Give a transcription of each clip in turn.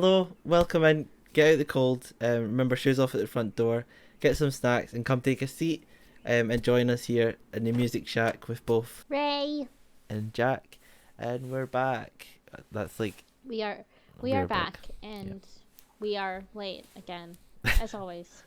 Hello, welcome in. Get out the cold. Remember, shoes off at the front door. Get some snacks and come take a seat. And join us here in the Music Shack with both Ray, and Jack. And we're back. That's like we are we we're are back. back and we are late again, as always.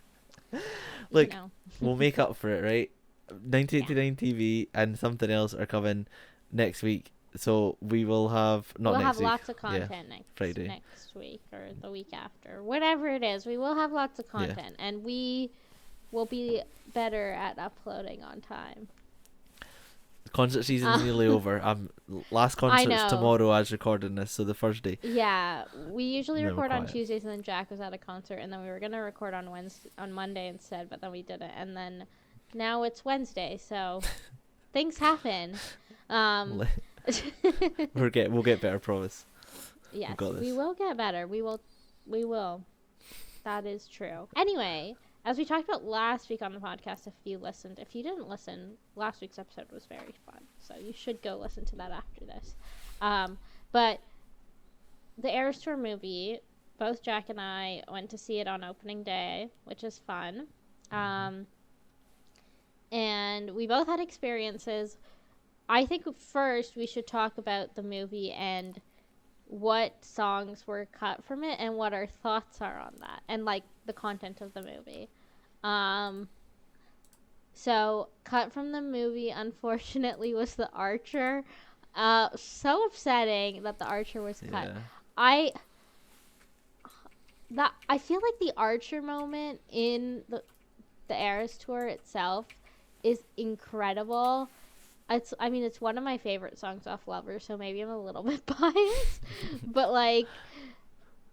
Look, You know. we'll make up for it, right? Yeah. 1989 TV and something else are coming next week. So we will have not We'll next have week. lots of content Friday. next week or the week after. Whatever it is, we will have lots of Yeah. content and we will be better at uploading on time. Concert season's nearly over. Last concert's know. tomorrow as recording this, so the first day. Yeah, we usually And then we're record on quiet. Tuesdays, and then Jack was at a concert, and then we were gonna record on Monday instead, but then we didn't, and then now it's Wednesday, so things happen. We'll get better, promise. Yes, got this. we will get better. We will. That is true. Anyway, as we talked about last week on the podcast, if you listened, if you didn't listen, last week's episode was very fun, so you should go listen to that after this. But the Eras Tour movie, both Jack and I went to see it on opening day, which is fun. And we both had experiences. I think first we should talk about the movie and what songs were cut from it and what our thoughts are on that and like the content of the movie. So cut from the movie, unfortunately, was The Archer. So upsetting that The Archer was cut. Yeah. I feel like the Archer moment in the Eras Tour itself is incredible. It's one of my favorite songs off Lover, so maybe I'm a little bit biased, but like,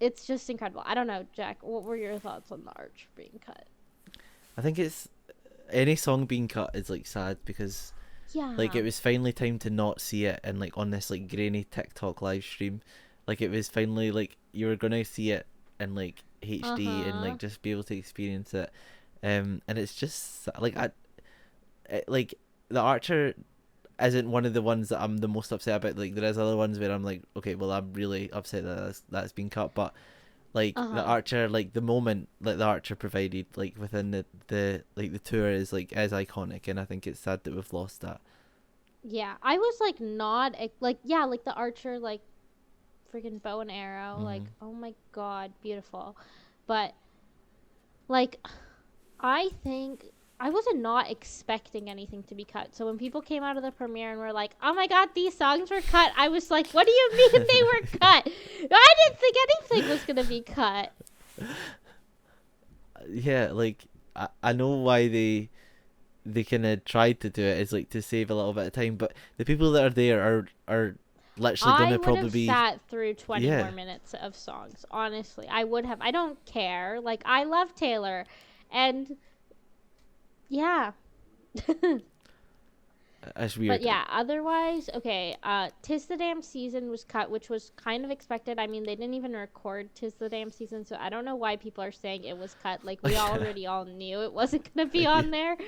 it's just incredible. I don't know, Jack, what were your thoughts on The Archer being cut? I think it's any song being cut is like sad because like it was finally time to not see it and like on this like grainy TikTok live stream. Like it was finally like you were gonna see it in like HD and like just be able to experience it. And it's just like like The Archer isn't one of the ones that I'm the most upset about. Like there is other ones where I'm like, okay, well I'm really upset that that's been cut, but like The Archer, like the moment that The Archer provided like within the like the tour is iconic, and I think it's sad that we've lost that. Yeah, I was like not like The Archer, like freaking bow and arrow, like oh my god, beautiful. But like I think I wasn't not expecting anything to be cut. So when people came out of the premiere and were like, oh my god, these songs were cut, I was like, what do you mean they were cut? I didn't think anything was going to be cut. Yeah, like I know why they kind of tried to do it is like to save a little bit of time, but the people that are there are literally going to probably be... I would have sat through 20 more minutes of songs, honestly. I would have. I don't care. Like, I love Taylor, and... yeah. That's weird. But yeah, otherwise, okay, 'Tis the Damn Season was cut, which was kind of expected. I mean, they didn't even record 'Tis the Damn Season, so I don't know why people are saying it was cut. Like, we already all knew it wasn't going to be on there.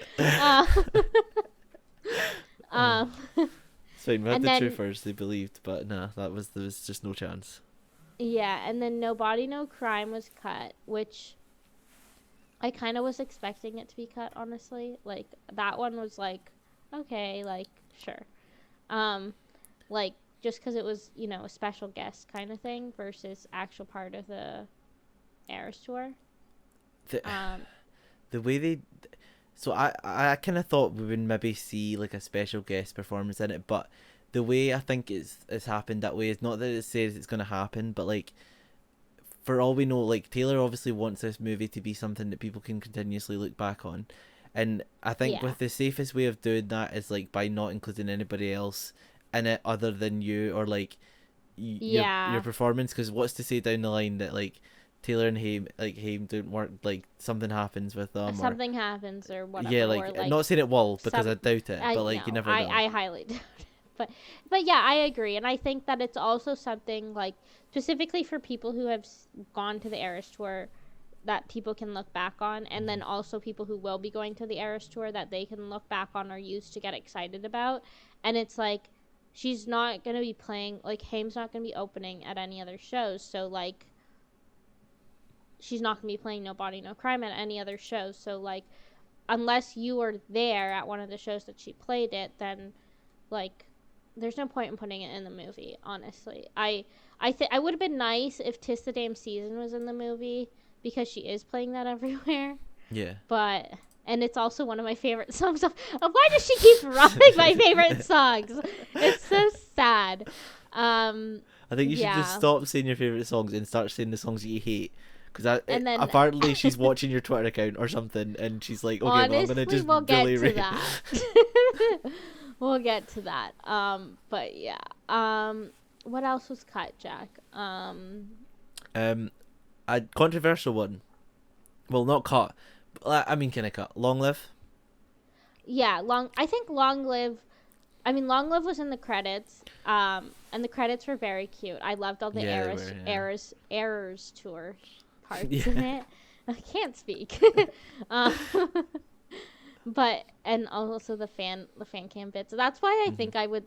So we had the truthers, they believed, but nah, there was just no chance. Yeah, and then No Body, No Crime was cut, which... I kind of was expecting it to be cut, honestly. Like, that one was like, okay, like, sure. Like, just because it was, you know, a special guest kind of thing versus actual part of the Eras Tour. The way they... So I kind of thought we would maybe see, like, a special guest performance in it, but the way I think it's happened that way is not that it says it's going to happen, but, like... For all we know, like Taylor obviously wants this movie to be something that people can continuously look back on, and I think with the safest way of doing that is like by not including anybody else in it other than you or like your performance. Because what's to say down the line that like Taylor and Haim don't work, like something happens with them, something happens or whatever. Yeah, like, or, like not saying it will because I doubt it, but like no, you never know. I highly doubt it. But yeah, I agree, and I think that it's also something like specifically for people who have gone to the Eras Tour that people can look back on, and then also people who will be going to the Eras Tour that they can look back on or use to get excited about. And it's like she's not going to be playing, like Haim's not going to be opening at any other shows, so like she's not going to be playing No Body, No Crime at any other shows. So, like, unless you were there at one of the shows that she played it, then, like, there's no point in putting it in the movie, honestly. I would have been nice if 'Tis the Damn Season was in the movie, because she is playing that everywhere. Yeah. But, and it's also one of my favorite songs of why does she keep robbing my favorite songs? It's so sad. I think you should just stop saying your favorite songs and start saying the songs that you hate. Because apparently she's watching your Twitter account or something, and she's like, okay, honestly, well, I'm going to just we'll bully get to that. We'll get to that. But yeah. What else was cut, Jack? A controversial one. Well, not cut. I mean, kind of cut. Long Live. Yeah, I think Long Live. I mean, Long Live was in the credits. And the credits were very cute. I loved all the errors tour parts in it. I can't speak. But and also the fan cam bits. So that's why I think I would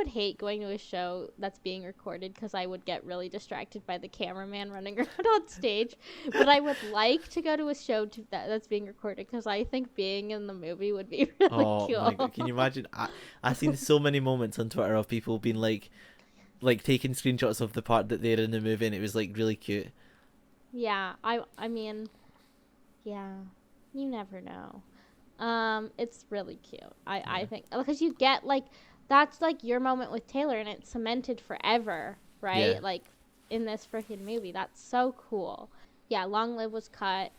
hate going to a show that's being recorded, because I would get really distracted by the cameraman running around on stage. But I would like to go to a show that's being recorded, because I think being in the movie would be really cool. Oh my God. Can you imagine? I've seen so many moments on Twitter of people being like taking screenshots of the part that they're in the movie, and it was like really cute. Yeah, I mean, yeah, you never know. It's really cute. I think, because you get like, that's like your moment with Taylor, and it's cemented forever, right? Yeah. Like in this freaking movie. That's so cool. Yeah, Long Live was cut.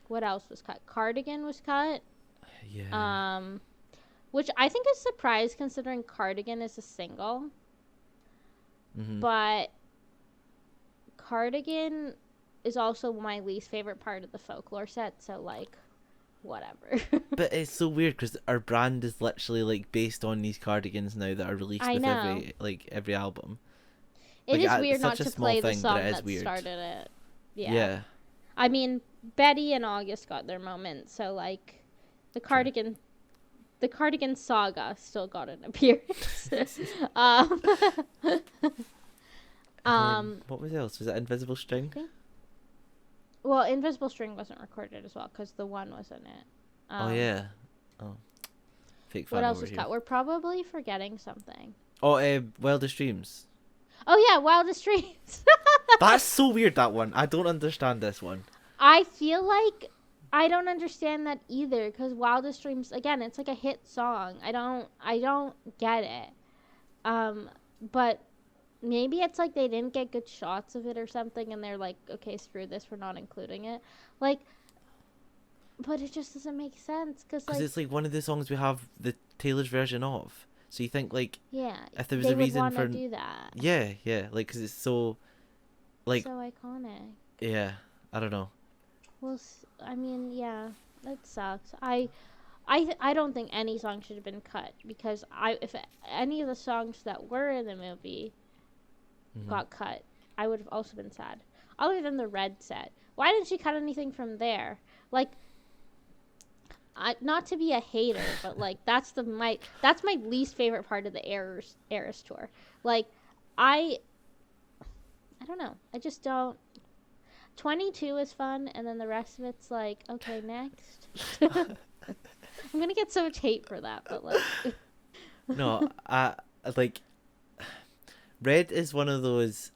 What else was cut? Cardigan was cut. Yeah. Which I think is a surprise, considering Cardigan is a single. Mm-hmm. But Cardigan is also my least favorite part of the Folklore set, so like, whatever. But it's so weird, because our brand is literally like based on these cardigans now that are released with every album. It is weird not to play the song that started it. Yeah. I mean, Betty and August got their moment, so like the cardigan saga still got an appearance. What was else? Was that Invisible String? Well, Invisible String wasn't recorded as well, because the one was in it. Oh yeah. Oh. Fake fan. What else was cut? We're probably forgetting something. Oh, Wildest Dreams. Oh yeah, Wildest Dreams. That's so weird, that one. I don't understand this one. I feel like I don't understand that either, because Wildest Dreams, again, it's like a hit song. I don't get it. But maybe it's like they didn't get good shots of it or something, and they're like, okay, screw this, we're not including it. Like, but it just doesn't make sense, because it's like one of the songs we have the Taylor's version of. So you think, like, if there was a reason for do that. Yeah, like, because it's so, like, so iconic. Yeah, I don't know. Well, I mean, yeah, that sucks. I don't think any song should have been cut, because if any of the songs that were in the movie got cut, I would have also been sad. Other than the Red set, why didn't she cut anything from there? Like, not to be a hater, but like that's my least favorite part of the Eras tour. Like, I don't know. I just don't. 22 is fun, and then the rest of it's like, okay, next. I'm gonna get so much hate for that, but like. No, like, Red is one of those,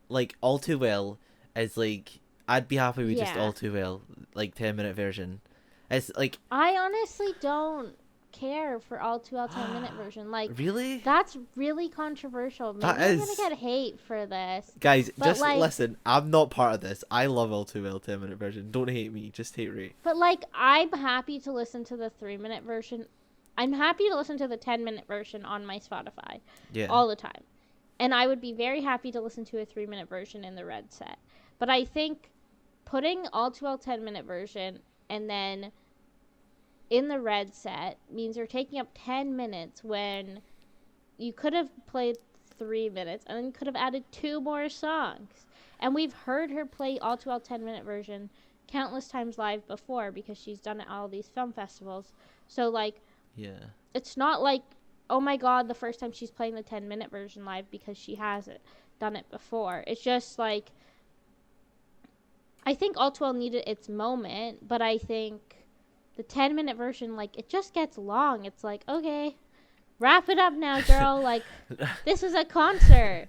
like, All Too Well is like, I'd be happy with just All Too Well, like 10-minute version. It's like, I honestly don't care for All Too Well 10-minute version. Like, really? That's really controversial. Maybe I'm gonna get hate for this. Guys, just like, listen, I'm not part of this. I love All Too Well 10-minute version. Don't hate me, just hate Ray. But like, I'm happy to listen to the 3-minute version. I'm happy to listen to the 10-minute version on my Spotify. Yeah. All the time. And I would be very happy to listen to a 3-minute version in the Red set. But I think putting All Too Well 10-minute version and then in the Red set means you're taking up 10 minutes when you could have played 3 minutes, and then you could have added 2 more songs. And we've heard her play All Too Well 10-minute version countless times live before, because she's done it at all these film festivals. So like, yeah, it's not like, oh my god, the first time she's playing the 10-minute version live, because she hasn't done it before. It's just like, I think All Too Well needed its moment, but I think the 10-minute version, like, it just gets long. It's like, okay, wrap it up now, girl. Like, this is a concert.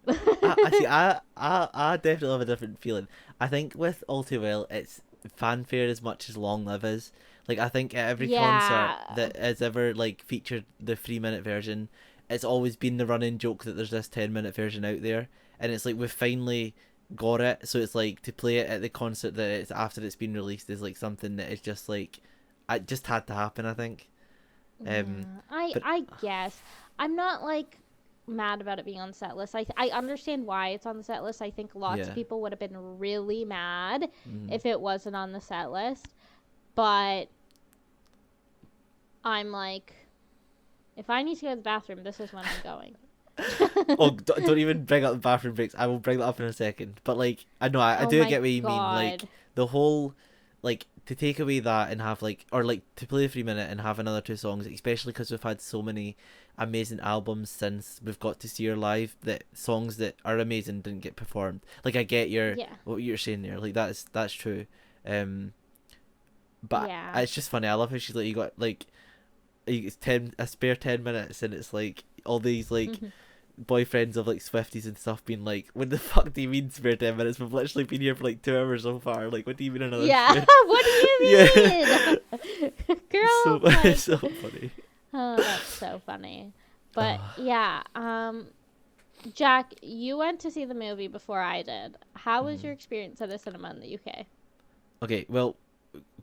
I see. I definitely have a different feeling. I think with All Too Well, it's fanfare as much as Long Live is. Like, I think at every concert that has ever like featured the 3-minute version, it's always been the running joke that there's this 10-minute version out there, and it's like we've finally got it. So it's like to play it at the concert that it's after it's been released is like something that is just like, it just had to happen. I think. I guess I'm not like mad about it being on the set list. I understand why it's on the set list. I think lots of people would have been really mad if it wasn't on the set list. But I'm like, if I need to go to the bathroom, this is when I'm going. Oh, don't even bring up the bathroom breaks. I will bring that up in a second. But like, I know I do get what you mean. Like the whole, like to take away that and have like, or like to play a 3-minute and have another 2 songs, especially because we've had so many amazing albums since we've got to see her live, that songs that are amazing didn't get performed. Like I get what you're saying there. Like that's true. But it's just funny. I love how she's like, you got like a spare 10 minutes, and it's like all these like boyfriends of like Swifties and stuff being like, what the fuck do you mean spare 10 minutes? We've literally been here for like 2 hours so far. Like, what do you mean another? What do you mean? Girl, it's so funny. Oh, that's so funny. But Jack, you went to see the movie before I did. How was your experience at the cinema in the UK? Okay, well,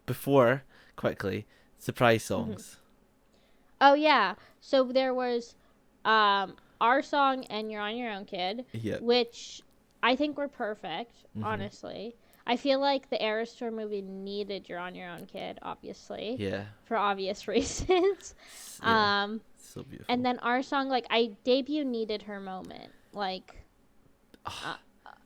before, quickly, surprise songs. Oh yeah, so there was our song and You're on Your Own, Kid, which I think were perfect, honestly. I feel like the Eras Tour movie needed You're on Your Own, Kid, obviously. Yeah. For obvious reasons. So beautiful. And then our song, like, Debut needed her moment. Like,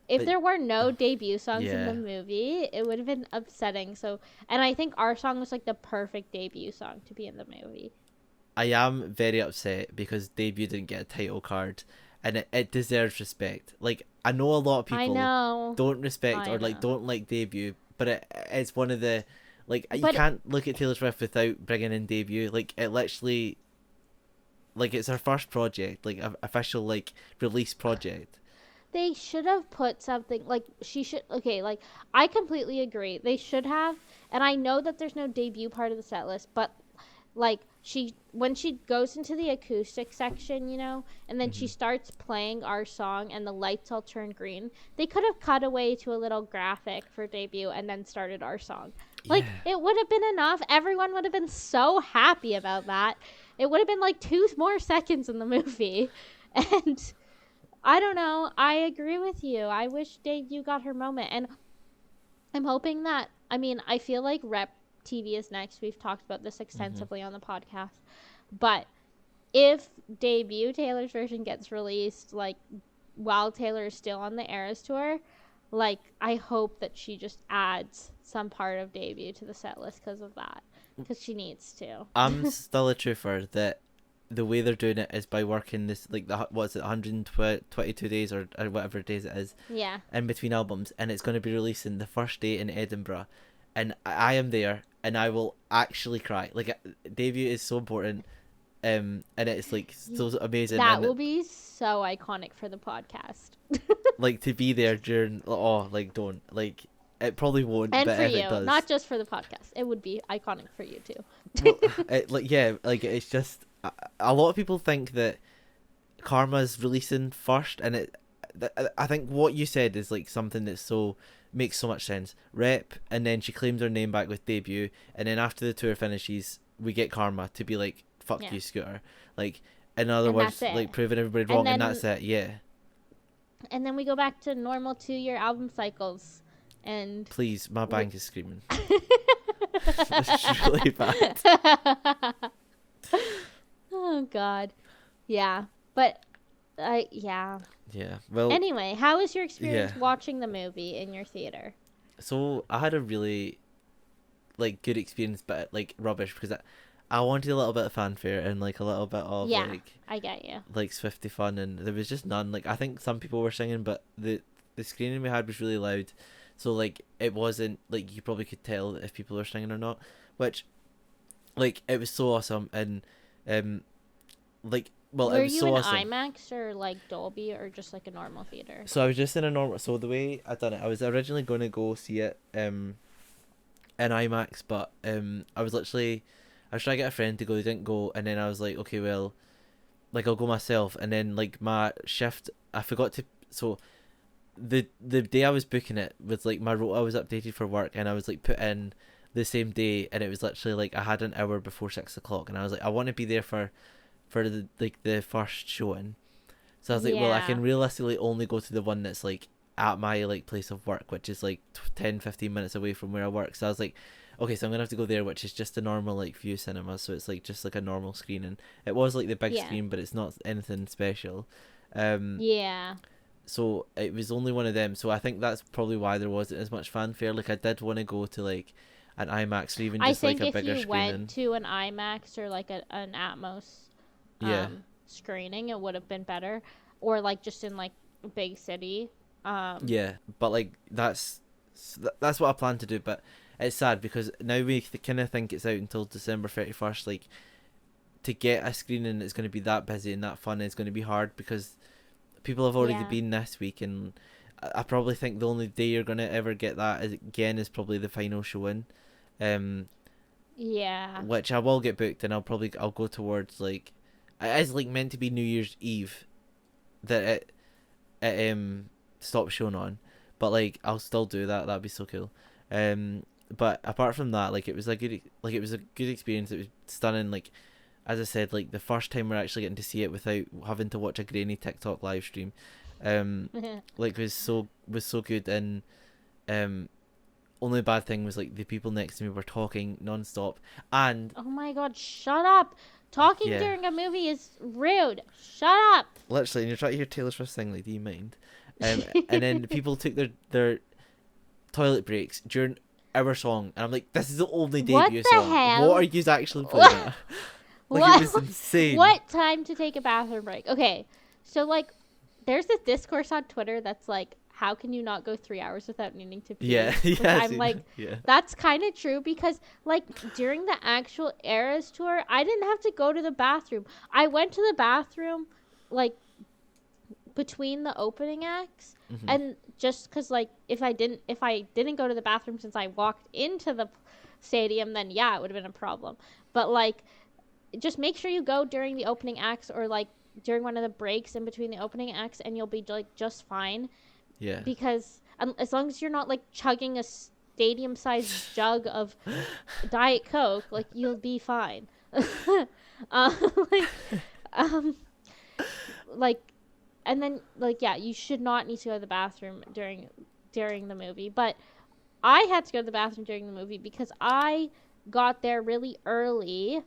if there were no debut songs in the movie, it would have been upsetting. So, and I think our song was like the perfect debut song to be in the movie. I am very upset because Debut didn't get a title card, and it deserves respect. Like, I know a lot of people don't respect or like don't like Debut, but it's one of the, like, you can't look at Taylor Swift without bringing in Debut. Like, it literally, like, it's her first project, like official like release project. They should have put something, like, like, I completely agree. They should have, and I know that there's no debut part of the set list, but, like, when she goes into the acoustic section, you know, and then she starts playing our song and the lights all turn green, they could have cut away to a little graphic for Debut and then started our song. Like, it would have been enough. Everyone would have been so happy about that. It would have been, like, 2 more seconds in the movie, and I don't know. I agree with you. I wish Debut got her moment. And I'm hoping that, I mean, I feel like Rep TV is next. We've talked about this extensively on the podcast. But if Debut, Taylor's version, gets released, like, while Taylor is still on the Eras Tour, like, I hope that she just adds some part of Debut to the set list because of that. Because she needs to. I'm still a truther that the way they're doing it is by working this, like, 122 days or whatever days it is, in between albums, and it's going to be releasing the first day in Edinburgh, and I am there, and I will actually cry. Like, Debut is so important, and it's like so amazing. That will be so iconic for the podcast. Like, to be there during, don't, like, it probably won't, and but for if you, it does, not just for the podcast, it would be iconic for you too. It's just, a lot of people think that Karma's releasing first, and I think what you said is like something that makes so much sense. Rep, and then she claims her name back with Debut, and then after the tour finishes, we get Karma to be like, fuck you, Scooter. Like, in other words, like, proving everybody wrong, and that's it. Yeah. And then we go back to normal 2-year album cycles. And please, my bank is screaming. It's really bad. Oh God, yeah, but yeah. Well, anyway, how was your experience watching the movie in your theater? So I had a really, like, good experience, but like rubbish, because I wanted a little bit of fanfare and like a little bit of like, I get you, like, Swiftie fun, and there was just none. Like, I think some people were singing, but the screening we had was really loud, so like it wasn't like you probably could tell if people were singing or not, which like it was so awesome. And like well it Were was you so in awesome. IMAX or like Dolby or just like a normal theater? So I was just in a normal. So the way I done it, I was originally going to go see it in IMAX, but I was literally I was trying to get a friend to go. They didn't go, and then I was like, okay, well, like I'll go myself. And then like my shift, I forgot to. So the day I was booking it was like my rota was updated for work, and I was like put in the same day, and it was literally like I had an hour before 6 o'clock, and I was like I want to be there for the like the first showing. So I was like, well, I Yeah. can realistically only go to the one that's like at my like place of work, which is like 10-15 minutes away from where I work. So I was like, okay, so I'm gonna have to go there, which is just a normal like View Cinema, so it's like just like a normal screen, and it was like the big Yeah. screen, but it's not anything special. Um, Yeah. so it was only one of them. So I think that's probably why there wasn't as much fanfare. Like I did want to go to like an IMAX or even I just like think a if bigger you went screening. to an IMAX or like an Atmos Yeah, screening, it would have been better. Or like just in like a big city. Um yeah, but like that's what I plan to do. But it's sad because now we kind of think it's out until December 31st. Like to get a screening that's going to be that busy and that fun is going to be hard because people have already yeah. been this week, and I probably think the only day you're going to ever get that again is probably the final showing. Um, Yeah. which I will get booked, and I'll go towards like it is like meant to be New Year's Eve that it stops showing on, but like I'll still do that. That'd be so cool. But apart from that, like it was a good experience. It was stunning. Like as I said, like the first time we're actually getting to see it without having to watch a grainy TikTok live stream, like was so good. And um only bad thing was like the people next to me were talking non-stop, and Oh my god, shut up. Talking yeah, during a movie is rude. Shut up. literally, and you're trying to hear Taylor Swift sing, like, do you mind? And then the people took their toilet breaks during our song, and I'm like, this is the only What debut the song. What are hell? you actually playing at? Like, it What was insane. what time to take a bathroom break? Okay. So like there's this discourse on Twitter that's like, how can you not go 3 hours without needing to Yeah, pee? Which yeah, I'm like, yeah, that's kind of true because like during the actual Eras tour, I didn't have to go to the bathroom. I went to the bathroom like between the opening acts, hmm and just because like if I didn't go to the bathroom since I walked into the stadium, then yeah, it would have been a problem. But like just make sure you go during the opening acts or like during one of the breaks in between the opening acts, and you'll be like just fine. yeah. Because as long as you're not like chugging a stadium sized jug of Diet Coke, like you'll be fine. Like um like and then like yeah, you should not need to go to the bathroom during the movie. But I had to go to the bathroom during the movie because I got there really early.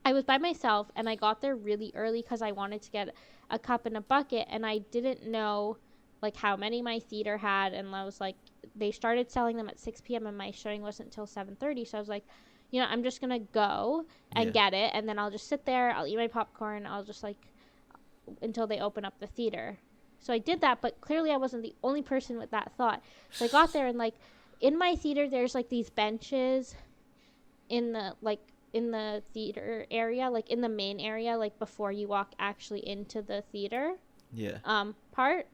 I was by myself and I got there really early because I wanted to get a cup and a bucket, and I didn't know like how many my theater had, and I was like, they started selling them at 6 p.m. and my showing wasn't until 7:30, so I was like, I'm just gonna go and Yeah, get it, and then I'll just sit there, I'll eat my popcorn, I'll just like until they open up the theater. So I did that, but clearly I wasn't the only person with that thought. So I got there and like in my theater there's like these benches in the theater area, like in the main area, like before you walk actually into the theater yeah, part.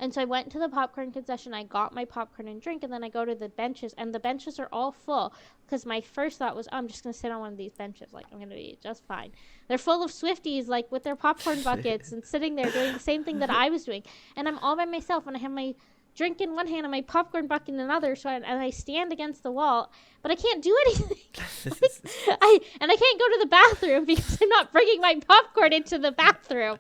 And so I went to the popcorn concession, I got my popcorn and drink, and then I go to the benches, and the benches are all full. Because my first thought was, oh, I'm just going to sit on one of these benches. Like, I'm going to be just fine. They're full of Swifties, like, with their popcorn buckets and sitting there doing the same thing that I was doing. And I'm all by myself, and I have my drink in one hand and my popcorn bucket in another, and I stand against the wall, but I can't do anything. I can't go to the bathroom because I'm not bringing my popcorn into the bathroom.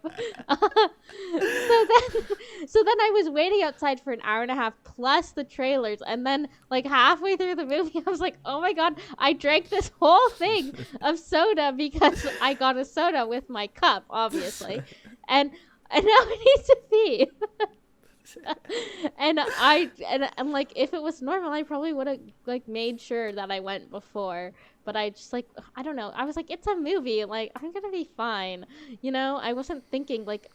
So then I was waiting outside for an hour and a half plus the trailers, and then like halfway through the movie I was like, oh my god, I drank this whole thing of soda because I got a soda with my cup, obviously, and now I need to pee. and I'm like, if it was normal, I probably would have like made sure that I went before. But I just like, I don't know. I was like, it's a movie. Like, I'm gonna be fine. I wasn't thinking like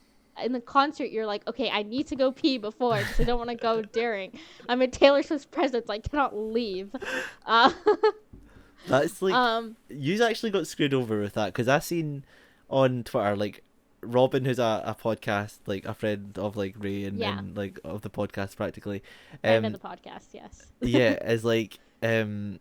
in the concert, you're like, okay, I need to go pee before because I don't want to go during. I'm at Taylor Swift's presence. I cannot leave. That's like, you actually got screwed over with that, because I seen on Twitter, like, Robin, who's a podcast, like a friend of like Ray and like of the podcast practically. Friend of the podcast, yes. Yeah, is like, I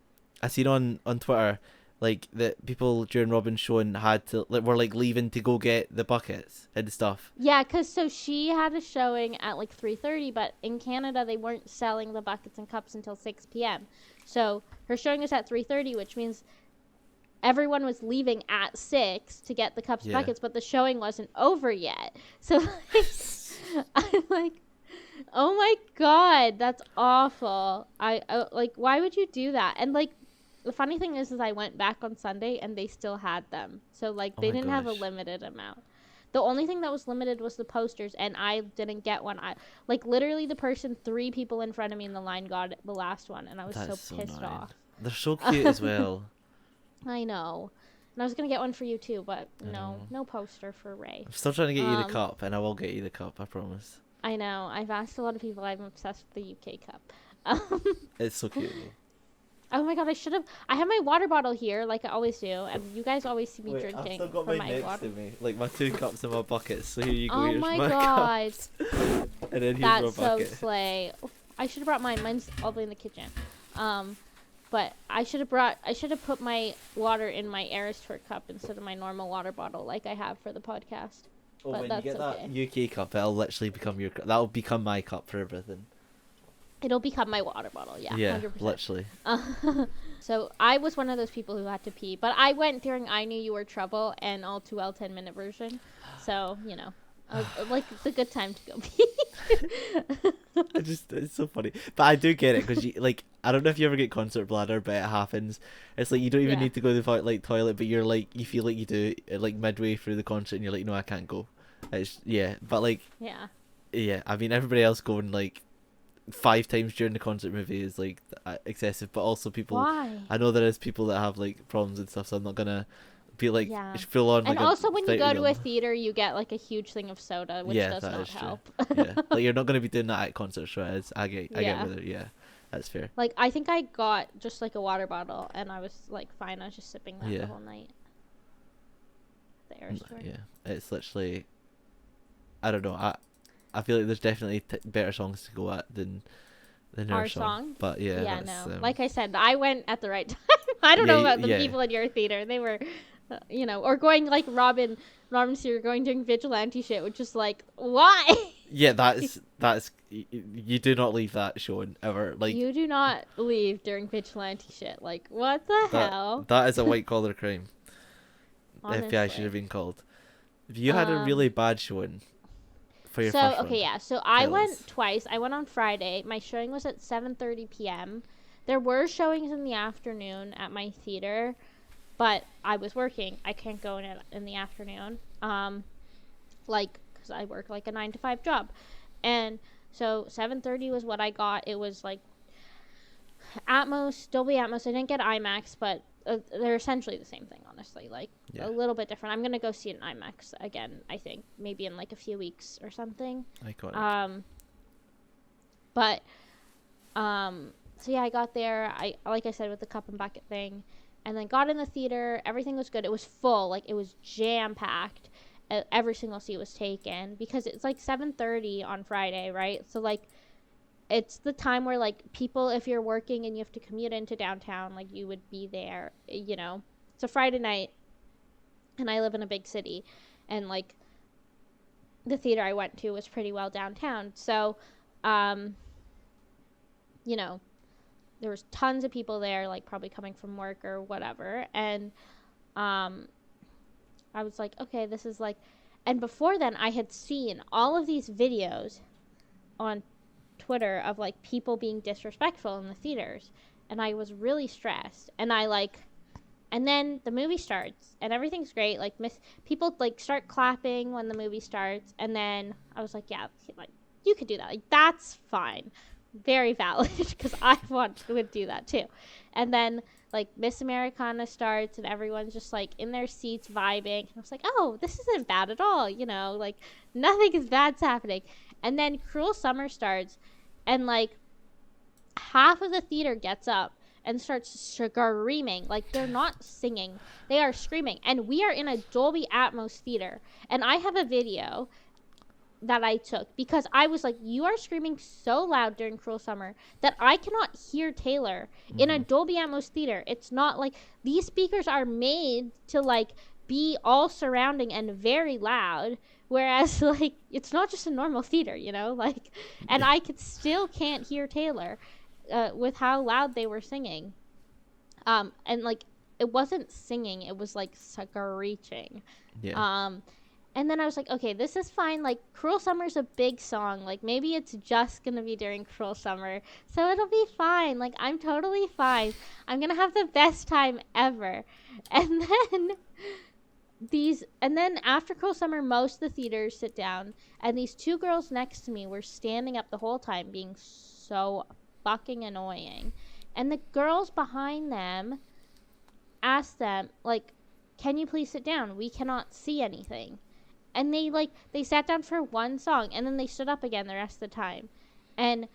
seen on Twitter, like, that people during Robin's showing had to, like, were like leaving to go get the buckets and stuff. Yeah, because so she had a showing at like 3:30, but in Canada they weren't selling the buckets and cups until 6 p.m. So her showing was at 3:30, which means everyone was leaving at 6 to get the cups and buckets, but the showing wasn't over yet. So like, I'm like, oh my God, that's awful. I like, why would you do that? And like, the funny thing is I went back on Sunday and they still had them. So like, they didn't have a limited amount. The only thing that was limited was the posters, and I didn't get one. I like, literally the person 3 people in front of me in the line got the last one, and I was so pissed off. They're so cute as well. I know. And I was going to get one for you too, but no poster for Ray. I'm still trying to get you the cup, and I will get you the cup, I promise. I know. I've asked a lot of people. I'm obsessed with the UK cup. It's so cute. Oh my God, I have my water bottle here, like I always do, and you guys always see me drinking. I've still got from mine my next water. to me, like my 2 cups and my buckets. So here you go. Oh Here's my my God. cups. And then here's That's my bucket. so slay. I should have brought mine. Mine's all the way in the kitchen. But I should have put my water in my Eras Tour cup instead of my normal water bottle, like I have for the podcast. Oh, but when that's you get okay. that UK cup, it'll literally become your cup. That'll become my cup for everything. It'll become my water bottle, yeah. Yeah, 100%. literally. So I was one of those people who had to pee, but I went during I Knew You Were Trouble and all 2L 10-minute version. So, like the good time to go pee. It's so funny. But I do get it, because like, I don't know if you ever get concert bladder, but it happens. It's like, you don't even need to go to the toilet, but you're like, you feel like you do, like midway through the concert, and you're like, no, I can't go. But like, I mean, everybody else going like 5 times during the concert movie is like excessive, but also people. Why? I know there is people that have like problems and stuff, so I'm not gonna be like full on. And like, also, when you go to a theater, you get like a huge thing of soda, which does not help. Yeah, like, you're not gonna be doing that at concerts, right? I get with it. Yeah, that's fair. Like, I think I got just like a water bottle, and I was like fine. I was just sipping that the whole night. The Eras Tour. Yeah, it's literally. I don't know. I feel like there's definitely better songs to go at than our song. But yeah, no. Like I said, I went at the right time. I don't know about the people in your theater. They were, or going like Robin's here, going doing vigilante shit, which is like, why? Yeah, that's you do not leave that showing ever. Like, you do not leave during vigilante shit. Like, what the hell? That is a white collar crime. Honestly. FBI should have been called. If you had a really bad showing. So I went twice. I went on Friday. My showing was at 7:30 p.m. There were showings in the afternoon at my theater, but I was working. I can't go in the afternoon, because I work like a 9 to 5 job, and so 7:30 was what I got. It was like Atmos, Dolby Atmos. I didn't get IMAX, but they're essentially the same thing, honestly. Like, a little bit different. I'm gonna go see it in IMAX again, I think, maybe in like a few weeks or something. Iconic. So yeah, I got there. Like I said, with the cup and bucket thing, and then got in the theater. Everything was good. It was full. Like, it was jam packed. Every single seat was taken, because it's like 7:30 on Friday, right? So like, it's the time where, like, people, if you're working and you have to commute into downtown, like, you would be there, It's a Friday night, and I live in a big city, and, like, the theater I went to was pretty well downtown. So, there was tons of people there, like, probably coming from work or whatever, and I was like, okay, this is, like... And before then, I had seen all of these videos on Twitter of like people being disrespectful in the theaters, and I was really stressed, and and then the movie starts and everything's great, like people like start clapping when the movie starts, and then I was like, yeah, like, you could do that, like, that's fine, very valid, because I would do that too. And then like Miss Americana starts and everyone's just like in their seats vibing. And I was like, oh, this isn't bad at all, you know, like nothing is bad's happening. And then Cruel Summer starts, and like half of the theater gets up and starts screaming. Like, they're not singing, they are screaming. And we are in a Dolby Atmos theater, and I have a video that I took because I was like, you are screaming so loud during Cruel Summer that I cannot hear Taylor in a Dolby Atmos theater. It's not like these speakers are made to like be all surrounding and very loud, whereas like it's not just a normal theater, you know, like, and I still can't hear Taylor with how loud they were singing. And like it wasn't singing, it was like screeching. And then I was like, okay, this is fine. Like, Cruel Summer's a big song. Like, maybe it's just going to be during Cruel Summer. So it'll be fine. Like, I'm totally fine. I'm going to have the best time ever. And then after Cruel Summer, most of the theaters sit down. And these two girls next to me were standing up the whole time, being so fucking annoying. And the girls behind them asked them, like, can you please sit down? We cannot see anything. And they sat down for one song, and then they stood up again the rest of the time. And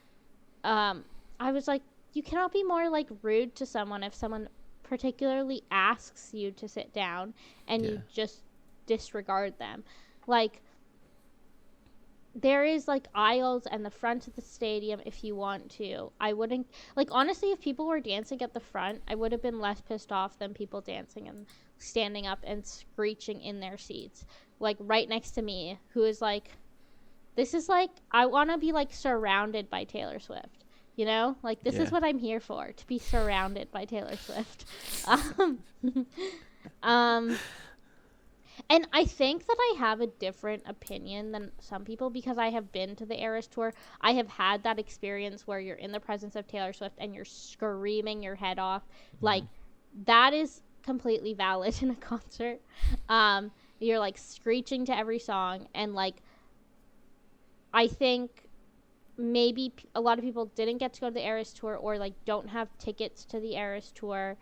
I was like, you cannot be more like rude to someone if someone particularly asks you to sit down and you just disregard them. Like, there is like aisles and the front of the stadium if you want to. I wouldn't, like, honestly, if people were dancing at the front, I would have been less pissed off than people dancing and standing up and screeching in their seats, like right next to me, who is like, this is like, I want to be like surrounded by Taylor Swift, you know, like this is what I'm here for, to be surrounded by Taylor Swift. And I think that I have a different opinion than some people because I have been to the Eras Tour. I have had that experience where you're in the presence of Taylor Swift and you're screaming your head off. Like, that is completely valid in a concert. You're like screeching to every song, and like, I think maybe a lot of people didn't get to go to the Eras Tour or like don't have tickets to the Eras Tour,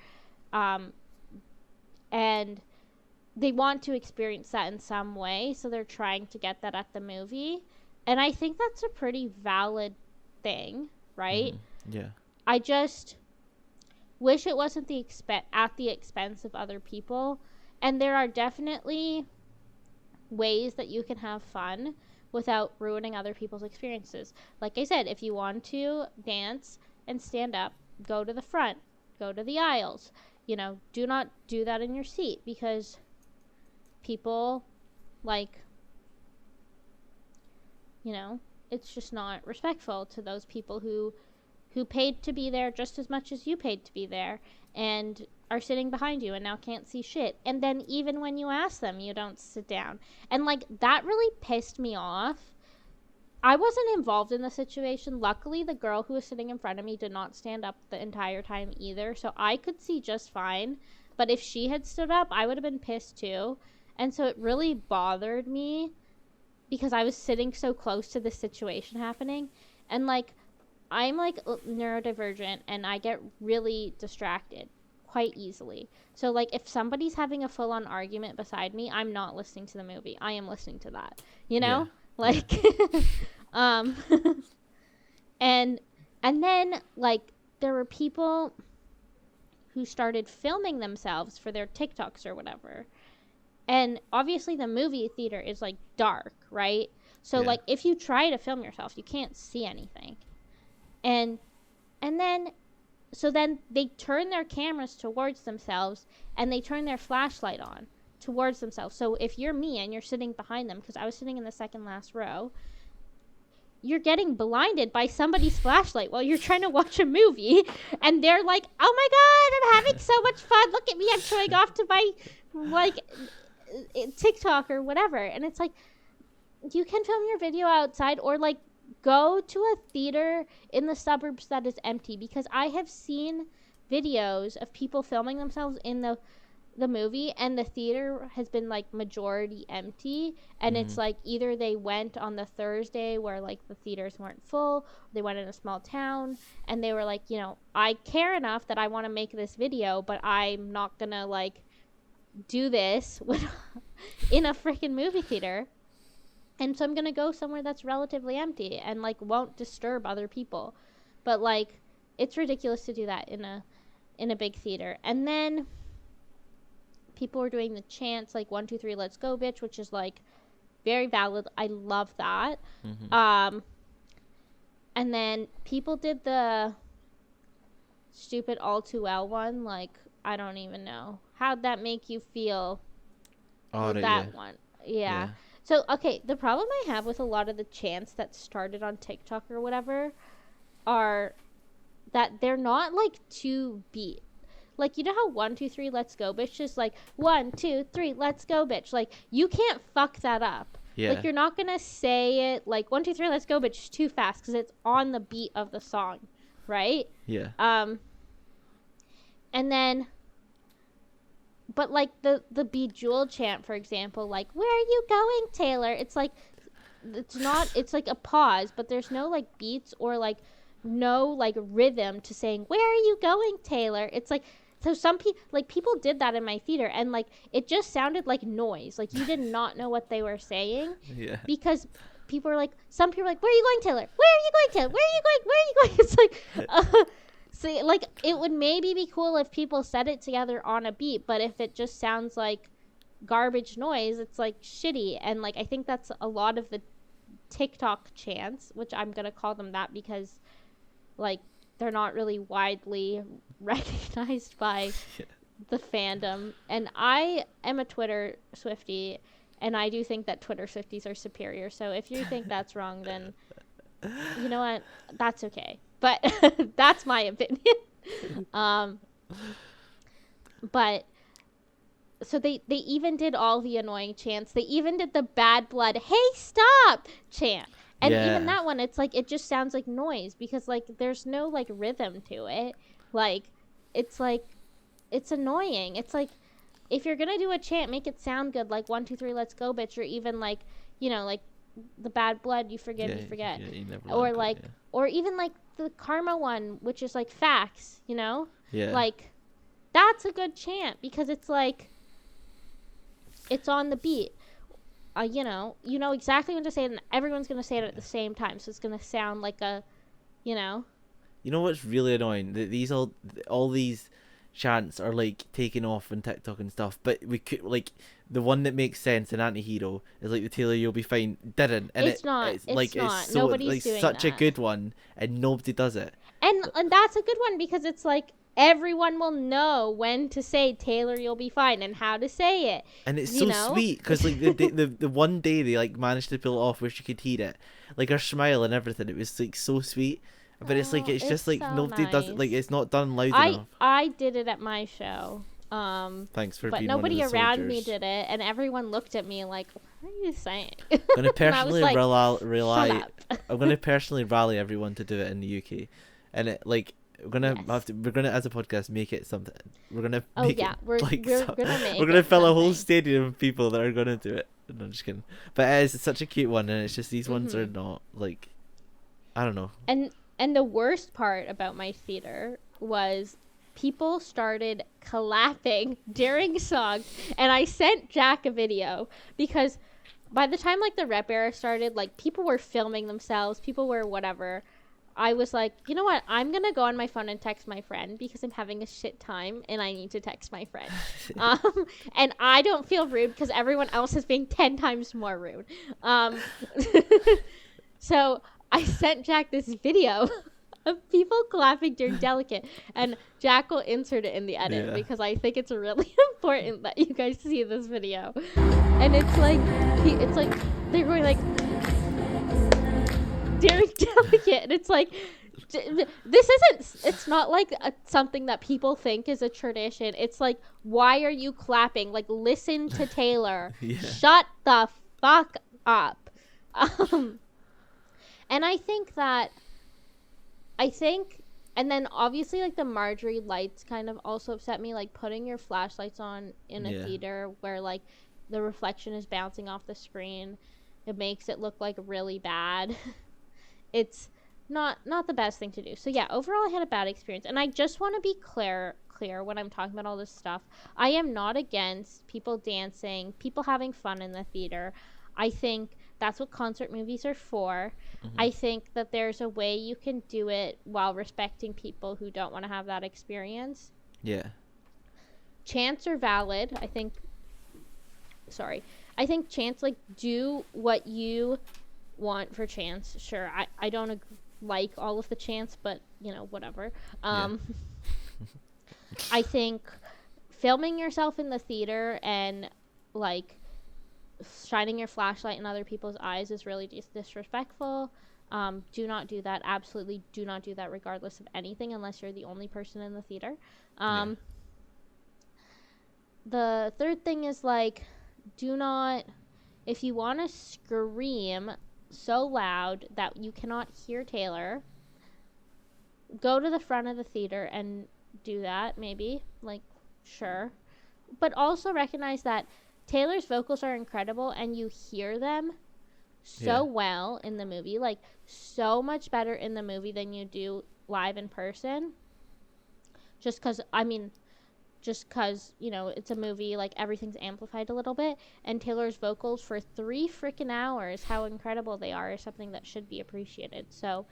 and they want to experience that in some way, so they're trying to get that at the movie. And I think that's a pretty valid thing, right? I just wish it wasn't at the expense of other people. And there are definitely ways that you can have fun without ruining other people's experiences. Like I said, if you want to dance and stand up, go to the front, go to the aisles. You know, do not do that in your seat, because people, like, you know, it's just not respectful to those people who paid to be there just as much as you paid to be there and are sitting behind you and now can't see shit. And then even when you ask them, you don't sit down. And like, that really pissed me off. I wasn't involved in the situation. Luckily, the girl who was sitting in front of me did not stand up the entire time either, so I could see just fine. But if she had stood up, I would have been pissed too. And so it really bothered me because I was sitting so close to this situation happening. And like, I'm like neurodivergent and I get really distracted quite easily. So like, if somebody's having a full-on argument beside me, I'm not listening to the movie. I am listening to that, you know? Like, and then like, there were people who started filming themselves for their TikToks or whatever. And obviously the movie theater is like dark, right? So like, if you try to film yourself, you can't see anything. And then, so then they turn their cameras towards themselves and they turn their flashlight on towards themselves. So if you're me and you're sitting behind them, because I was sitting in the second last row, you're getting blinded by somebody's flashlight while you're trying to watch a movie, and they're like, oh my god, I'm having so much fun, look at me, I'm showing off to my like TikTok or whatever. And it's like, you can film your video outside, or like go to a theater in the suburbs that is empty, because I have seen videos of people filming themselves in the the movie, and the theater has been like majority empty, and it's like either they went on the Thursday where like the theaters weren't full, or they went in a small town, and they were like, you know, I care enough that I want to make this video, but I'm not gonna like do this in a freaking movie theater, and so I'm gonna go somewhere that's relatively empty and like won't disturb other people. But like, it's ridiculous to do that in a big theater. And then people were doing the chants like 1 2 3 let's go bitch, which is like very valid. I love that. And then people did the stupid all too well one. Like, I don't even know, how'd that make you feel? That one. Yeah. So okay, the problem I have with a lot of the chants that started on TikTok or whatever are that they're not like too beat. Like, you know how 1 2 3 let's go bitch is like 1 2 3 let's go bitch. Like, you can't fuck that up. Yeah. Like, you're not gonna say it like 1 2 3 let's go bitch too fast because it's on the beat of the song, right? Yeah. And then, but like the Bejeweled chant, for example, like where are you going, Taylor? It's like, it's not. It's like a pause, but there's no like beats or like no like rhythm to saying where are you going, Taylor. It's like, so some people did that in my theater, and like it just sounded like noise. Like, you did not know what they were saying. Yeah. Because people were like, some people were like, where are you going, Taylor? Where are you going, Taylor? Where are you going? Where are you going? It's like, see, like, it would maybe be cool if people said it together on a beat, but if it just sounds like garbage noise, it's like shitty. And like, I think that's a lot of the TikTok chants, which I'm gonna call them that because like they're not really widely recognized by the fandom. And I am a Twitter Swiftie, and I do think that Twitter Swifties are superior. So if you think that's wrong, then you know what? That's okay. But that's my opinion. But so they even did all the annoying chants. They even did the bad blood, hey, stop chant. And even that one, it's like, it just sounds like noise because like there's no like rhythm to it. Like, it's like, it's annoying. It's like, if you're gonna do a chant, make it sound good, like 1 2 3 let's go bitch, or even like, you know, like the bad blood, you forgive, you forget. Yeah, you never or like that, or even like the karma one, which is like facts, you know? Yeah. Like, that's a good chant because it's like, it's on the beat. You know exactly when to say it, and everyone's going to say it at the same time, so it's going to sound like a, you know. You know what's really annoying? That these all these chants are like taking off on TikTok and stuff, but we could like the one that makes sense in Anti-Hero is like the Taylor You'll Be Fine didn't, and it's not. It's like not. It's so, nobody's like doing such that. A good one, and nobody does it. And that's a good one because it's like, everyone will know when to say Taylor You'll Be Fine and how to say it. And it's so sweet because like the one day they like managed to pull it off where she could hear it, like her smile and everything. It was like so sweet. But it's like, it's just like so nobody nice. Does it. Like, it's not done loud enough. I did it at my show. Thanks for but being nobody one of the around soldiers. me did it, and everyone looked at me like, what are you saying? I'm gonna personally like, rely. I'm gonna personally rally everyone to do it in the UK, and it like. We're gonna as a podcast make it something. We're gonna make it we're gonna fill a whole stadium of people that are gonna do it. No, I'm just kidding. But it's such a cute one, and it's just these ones are not like, I don't know. And the worst part about my theater was people started clapping during songs, and I sent Jack a video because by the time like the rep era started, like people were filming themselves, people were whatever. I was like, you know what? I'm going to go on my phone and text my friend because I'm having a shit time and I need to text my friend. And I don't feel rude because everyone else is being 10 times more rude. So I sent Jack this video of people clapping during Delicate. And Jack will insert it in the edit because I think it's really important that you guys see this video. And it's like, they're going like, during Delicate, and it's like, it's not like something that people think is a tradition. It's like, why are you clapping? Like, listen to Taylor. Shut the fuck up. And I think And then obviously like the Marjorie lights kind of also upset me, like putting your flashlights on in a theater where like the reflection is bouncing off the screen. It makes it look like really bad. It's not the best thing to do. So yeah, overall I had a bad experience. And I just want to be clear when I'm talking about all this stuff. I am not against people dancing, people having fun in the theater. I think that's what concert movies are for. Mm-hmm. I think that there's a way you can do it while respecting people who don't want to have that experience. Yeah. Chants are valid. I think chants, like, do what you want for chants. Sure, I don't like all of the chants, but, you know, whatever. I think filming yourself in the theater and, like, shining your flashlight in other people's eyes is really disrespectful. Do not do that. Absolutely do not do that regardless of anything unless you're the only person in the theater. The third thing is, like, do not, if you want to scream so loud that you cannot hear Taylor, go to the front of the theater and do that, maybe. Like, sure. But also recognize that Taylor's vocals are incredible and you hear them so well in the movie, like so much better in the movie than you do live in person. Just because, you know, it's a movie, like everything's amplified a little bit, and Taylor's vocals for 3 freaking hours, how incredible they are, is something that should be appreciated. So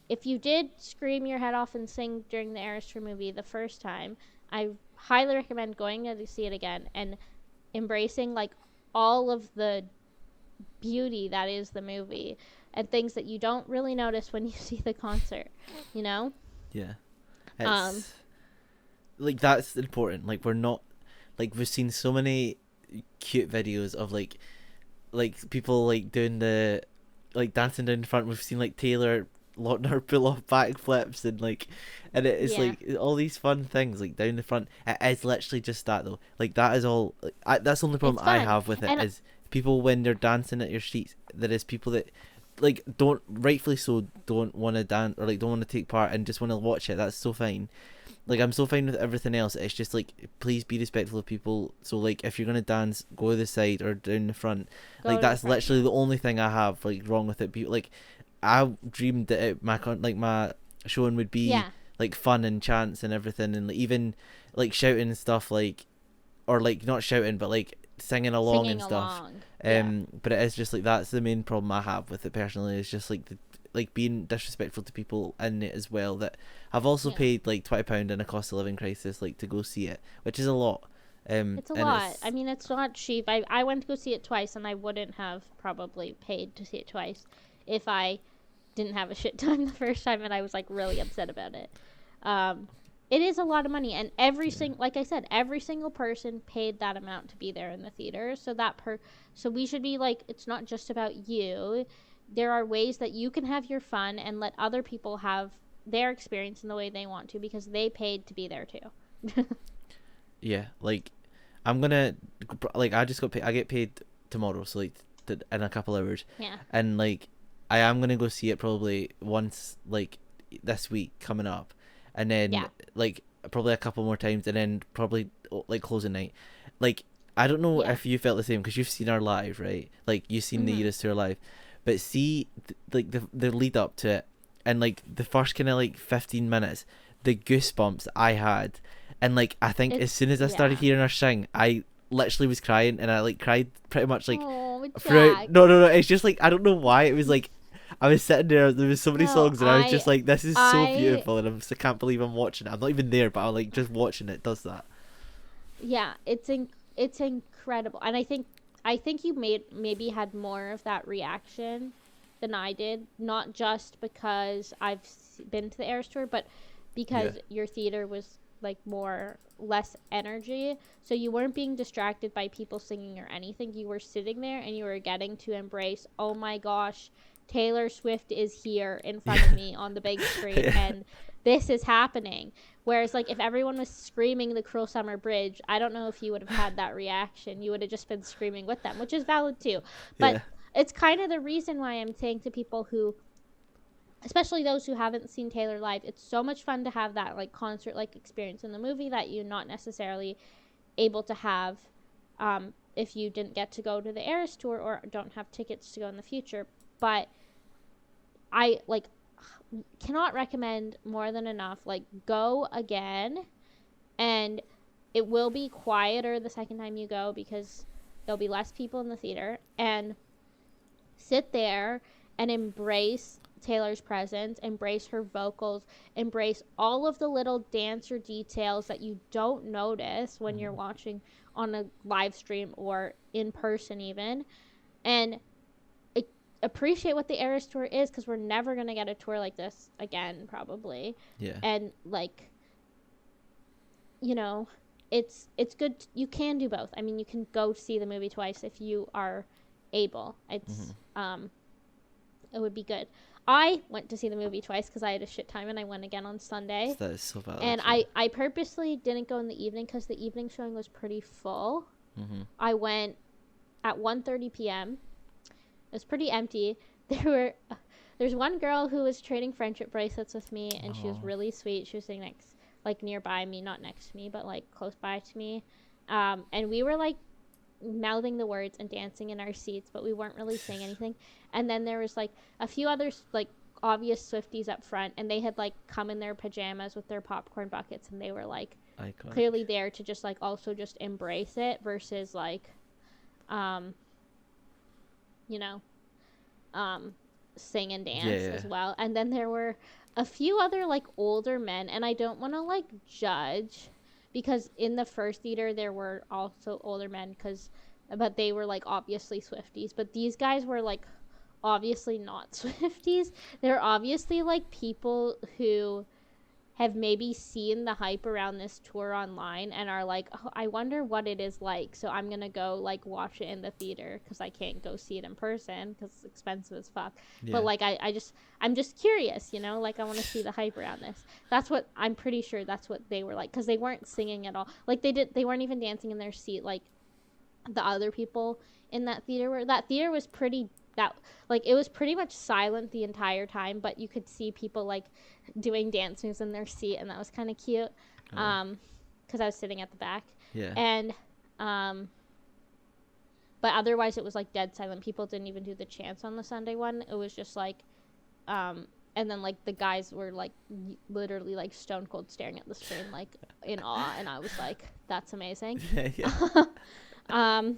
if you did scream your head off and sing during the Eras Tour movie the first time, I highly recommend going to see it again and embracing, like, all of the beauty that is the movie and things that you don't really notice when you see the concert, you know? Yeah. It's, like, that's important. Like, we're not, like, we've seen so many cute videos of, like people, like, doing the, like, dancing down the front. We've seen, like, Taylor letting her pull off backflips and, like, and it is like all these fun things, like, down the front. It is literally just that, though. Like, that is all, like, that's the only problem I have with it, is people when they're dancing at your streets, there is people that, like, don't, rightfully so, don't want to dance, or, like, don't want to take part and just want to watch it. That's so fine. Like, I'm so fine with everything else. It's just, like, please be respectful of people. So, like, if you're gonna dance, go to the side or down the front. Like, that's literally the only thing I have, like, wrong with it. People, like, I dreamed that my showing would be like fun and chants and everything, and, like, even, like, shouting and stuff, like, or, like, not shouting but, like, singing along and stuff. But it is just, like, that's the main problem I have with it personally, is just, like, like, being disrespectful to people in it as well, that have also paid, like, £20 in a cost of living crisis, like, to go see it, which is a lot. It's a lot. I mean, it's not cheap. I went to go see it twice, and I wouldn't have probably paid to see it twice if I didn't have a shit time the first time and I was, like, really upset about it. It is a lot of money, and like I said, every single person paid that amount to be there in the theater. So we should be like, it's not just about you. There are ways that you can have your fun and let other people have their experience in the way they want to, because they paid to be there too. Yeah, like, I'm gonna, like, I get paid tomorrow, so, like, in a couple hours. Yeah. And, like, I am gonna go see it probably once, like, this week coming up, and then like, probably a couple more times, and then probably, like, closing night. Like, I don't know if you felt the same, because you've seen our live, right? Like, you've seen the Eras Tour live, but see, like, the lead up to it, and, like, the first kind of, like, 15 minutes, the goosebumps I had, and, like, I think as soon as I started hearing her sing, I literally was crying, and I, like, cried pretty much, like, throughout. No, it's just, like, I don't know why, it was like, I was sitting there was so many songs, and I was just like, this is so beautiful, and I can't believe I'm watching it. I'm not even there, but I'm, like, just watching it does that. Yeah, it's incredible, and I think you maybe had more of that reaction than I did, not just because I've been to the Eras Tour, but because your theater was, like, less energy, so you weren't being distracted by people singing or anything. You were sitting there and you were getting to embrace, oh my gosh, Taylor Swift is here in front of me on the big screen, and this is happening. Whereas, like, if everyone was screaming the Cruel Summer Bridge, I don't know if you would have had that reaction. You would have just been screaming with them, which is valid too. But it's kind of the reason why I'm saying to people who especially those who haven't seen Taylor live, it's so much fun to have that like concert like experience in the movie that you're not necessarily able to have if you didn't get to go to the Eras tour or don't have tickets to go in the future. But I like cannot recommend more than enough. Like, go again, and it will be quieter the second time you go because there'll be less people in the theater, and sit there and embrace Taylor's presence, embrace her vocals, embrace all of the little dancer details that you don't notice when you're watching on a live stream or in person even, and appreciate what the Eras tour is, because we're never going to get a tour like this again probably. Yeah. And like, you know, it's good. You can do both. I mean, you can go see the movie twice if you are able. It's it would be good. I went to see the movie twice because I had a shit time, and I went again on Sunday. That is so valid. And I purposely didn't go in the evening because the evening showing was pretty full. I went at 1:30 p.m. It was pretty empty. There's one girl who was trading friendship bracelets with me, and she was really sweet. She was sitting nearby me, not next to me, but like close by to me. And we were like mouthing the words and dancing in our seats, but we weren't really saying anything. And then there was like a few others, like obvious Swifties up front, and they had like come in their pajamas with their popcorn buckets, and they were like Iconic. Clearly there to just like also just embrace it versus like you know, sing and dance as well. And then there were a few other like older men, and I don't want to like judge, because in the first theater there were also older men, but they were like obviously Swifties, but these guys were like obviously not Swifties. They're obviously like people who have maybe seen the hype around this tour online and are like, oh, I wonder what it is like, so I'm gonna go like watch it in the theater because I can't go see it in person because it's expensive as fuck. But like I'm just curious, you know, like I want to see the hype around this. That's what I'm pretty sure that's what they were like, because they weren't singing at all. Like they weren't even dancing in their seat like the other people in that theater were. That theater was it was pretty much silent the entire time, but you could see people like doing dance moves in their seat, and that was kind of cute. Because I was sitting at the back. Yeah. And but otherwise it was like dead silent. People didn't even do the chants on the Sunday one. It was just like and then like the guys were like literally like stone cold staring at the screen like in awe, and I was like, that's amazing. But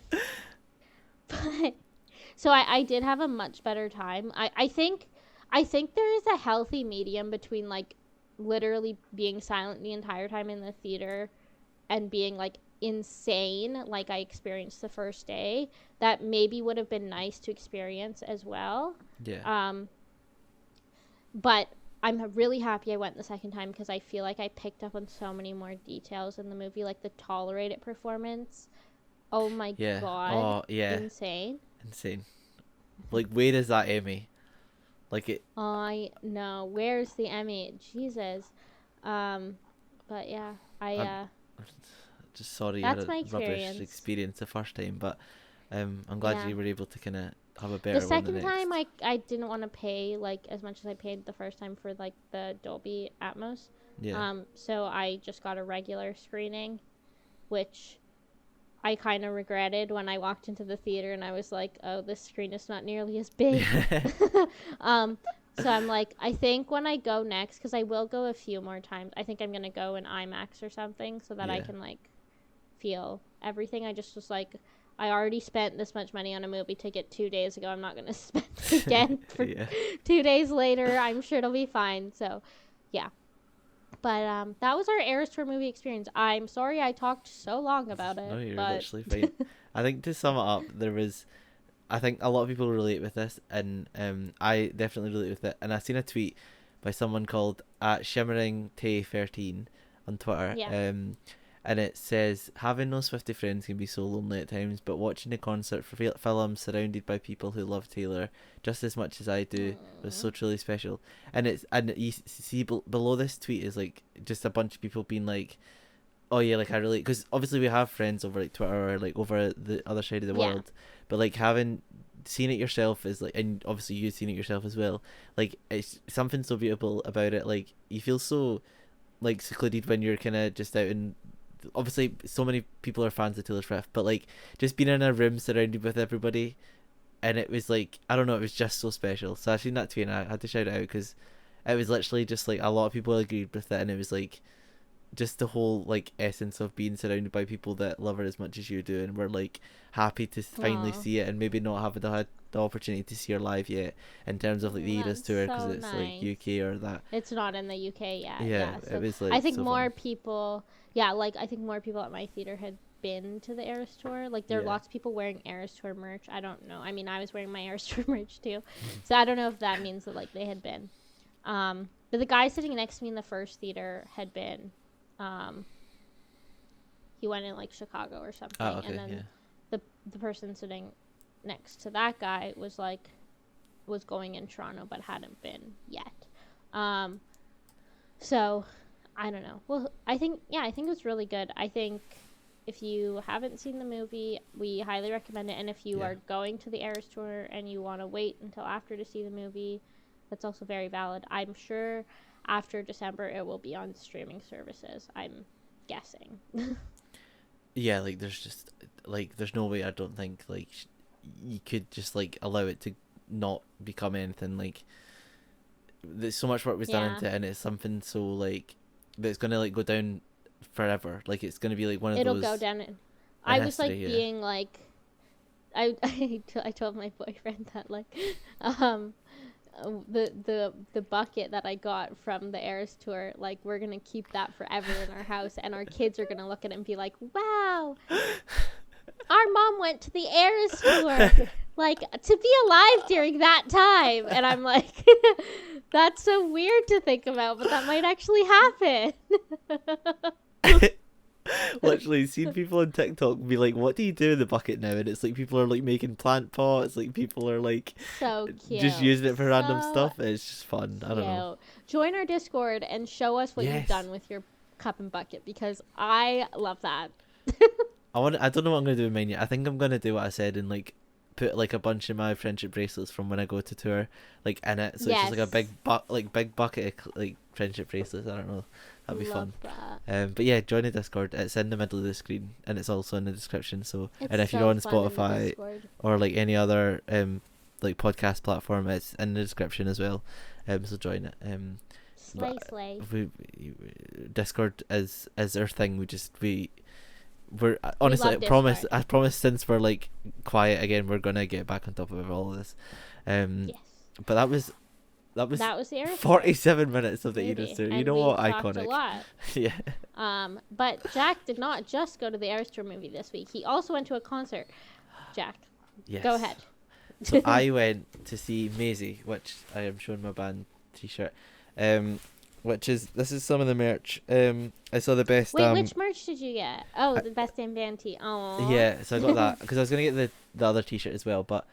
so I did have a much better time. I think there is a healthy medium between like literally being silent the entire time in the theater and being like insane like I experienced the first day. That maybe would have been nice to experience as well. Yeah. But I'm really happy I went the second time, because I feel like I picked up on so many more details in the movie, like the Tolerate It performance. Oh my god. Oh yeah. Insane. Like, where is that Emmy? Like it. I know. Where's the Emmy? Jesus. But yeah, I'm just sorry that's you my had a rubbish experience the first time, but I'm glad you were able to kind of have a better the one second time. I didn't want to pay like as much as I paid the first time for like the Dolby Atmos. Yeah. So I just got a regular screening, which I kind of regretted when I walked into the theater, and I was like, oh, this screen is not nearly as big. So I'm like, I think when I go next, because I will go a few more times, I think I'm going to go in IMAX or something so that I can like feel everything. I just was like, I already spent this much money on a movie ticket 2 days ago. I'm not going to spend it again for 2 days later. I'm sure it'll be fine. So yeah. But that was our Eras Tour movie experience. I'm sorry I talked so long about it. No, you're literally fine. I think to sum it up, I think a lot of people relate with this, and I definitely relate with it. And I seen a tweet by someone called @ShimmeringTay13 on Twitter. Yeah. And it says, having no Swiftie friends can be so lonely at times, but watching the concert for films surrounded by people who love Taylor just as much as I do was so truly special. And you see below this tweet is like just a bunch of people being like, oh yeah, like I relate, because obviously we have friends over like Twitter or like over the other side of the world, but like having seeing it yourself is like, and obviously you've seen it yourself as well. Like it's something so beautiful about it. Like you feel so like secluded when you're kind of just out and obviously so many people are fans of Taylor Swift, but like just being in a room surrounded with everybody, and it was like, I don't know, it was just so special. So I seen that tweet and I had to shout it out because it was literally just like a lot of people agreed with it, and it was like just the whole like essence of being surrounded by people that love her as much as you do, and we're like happy to finally see it, and maybe not having had the opportunity to see her live yet in terms of like the Eras tour, because it's like UK or that. It's not in the UK yet. Yeah, so it was like I think so more fun. people. Yeah, like I think more people at my theater had been to the Eras tour. Like there are lots of people wearing Eras tour merch. I don't know. I mean, I was wearing my Eras tour merch too, so I don't know if that means that like they had been. But the guy sitting next to me in the first theater had been. He went in like Chicago or something, and then the person sitting next to that guy was going in Toronto but hadn't been yet. So I don't know. Well, I think it was really good. I think if you haven't seen the movie, we highly recommend it. And if you are going to the Eras tour and you want to wait until after to see the movie, that's also very valid. I'm sure after December it will be on streaming services, I'm guessing. Yeah, like there's just like there's no way, I don't think, like you could just like allow it to not become anything. Like there's so much work was done into it, and it's something so like that's gonna like go down forever. Like it's gonna be like one of It'll those. It'll go down. I was like being like, I told my boyfriend that like, the bucket that I got from the Eras tour, like we're gonna keep that forever in our house, and our kids are gonna look at it and be like, wow, our mom went to the Eras tour, like to be alive during that time. And I'm like, that's so weird to think about, but that might actually happen. Literally seen people on TikTok be like, what do you do in the bucket now? And it's like people are like making plant pots, like people are like so cute, just using it for random stuff. It's just fun. I don't know. Join our Discord and show us what you've done with your cup and bucket, because I love that. I don't know what I'm gonna do with mine yet. I think I'm gonna do what I said and like put like a bunch of my friendship bracelets from when I go to tour like in it, so it's just like a big bucket of like friendship bracelets. I don't know. That'd be fun. But yeah, join the Discord. It's in the middle of the screen and it's also in the description. So and if you're on Spotify or like any other like podcast platform, it's in the description as well. So join it. Slay. Discord is our thing. We're honestly, I promise since we're like quiet again, we're gonna get back on top of all of this. Yes. But that was the Eras 47 minutes of the Eras tour. You know what? Iconic. A lot. Yeah. But Jack did not just go to the Eras tour movie this week. He also went to a concert. Jack. Yes. Go ahead. So I went to see Maisie, which I am showing my band t-shirt. This is some of the merch. I saw the best. Wait, which merch did you get? Oh, the best damn band tee. Oh. Yeah, so I got that because I was gonna get the other t-shirt as well, but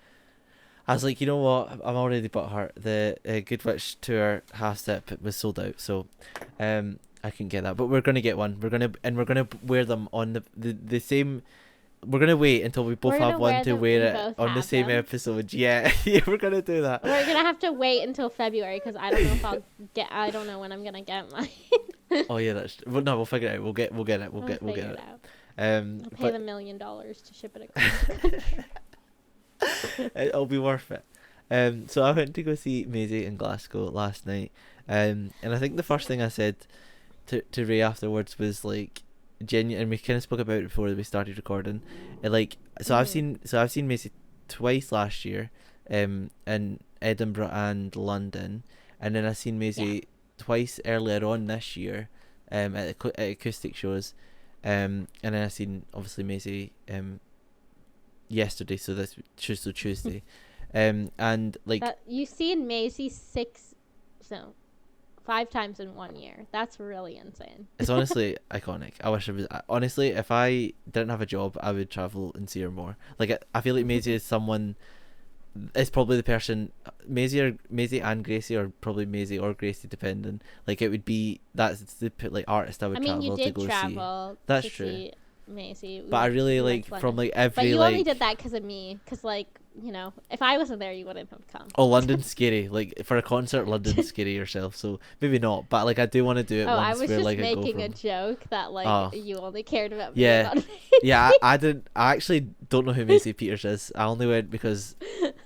I was like, you know what? I'm already butthurt. The Good Witch tour half step was sold out, so I couldn't get that. But we're gonna get one. We're gonna wear them on the same. We're gonna wait until we both have one to wear it on the same episode. Yeah, yeah, we're gonna do that. We're gonna have to wait until February because I don't know if I'll get. I don't know when I'm gonna get mine. Oh yeah, we'll figure it out. We'll get it. We'll get it. I'll pay the $1 million to ship it across the country. It'll be worth it. So I went to go see Maisie in Glasgow last night. And I think the first thing I said to Ray afterwards was like, genuine, and we kind of spoke about it before we started recording. I've seen Maisie twice last year, in Edinburgh and London, and then I've seen Maisie twice earlier on this year, at acoustic shows, and then I've seen obviously Maisie yesterday, so that's Tuesday, and like you've seen Maisie 5 times in 1 year. That's really insane. It's honestly iconic. I wish it was. Honestly, if I didn't have a job, I would travel and see her more. Like I feel like Maisie is someone. It's probably the person. Maisie and Gracie, or probably Maisie or Gracie, depending. Like it would be that's the like artist I would travel to go see. Travel. That's true. Maisie. But I really like from like every But you like. only did that because of me, because like if I wasn't there, you wouldn't have come. Oh, London's scary. Like for a concert, London's scary yourself. So maybe not. But like I do want to do it once. I was where, just like, making I a go from... joke that like you only cared about me. Yeah, About yeah. I didn't. I actually don't know who Maisie Peters is. I only went because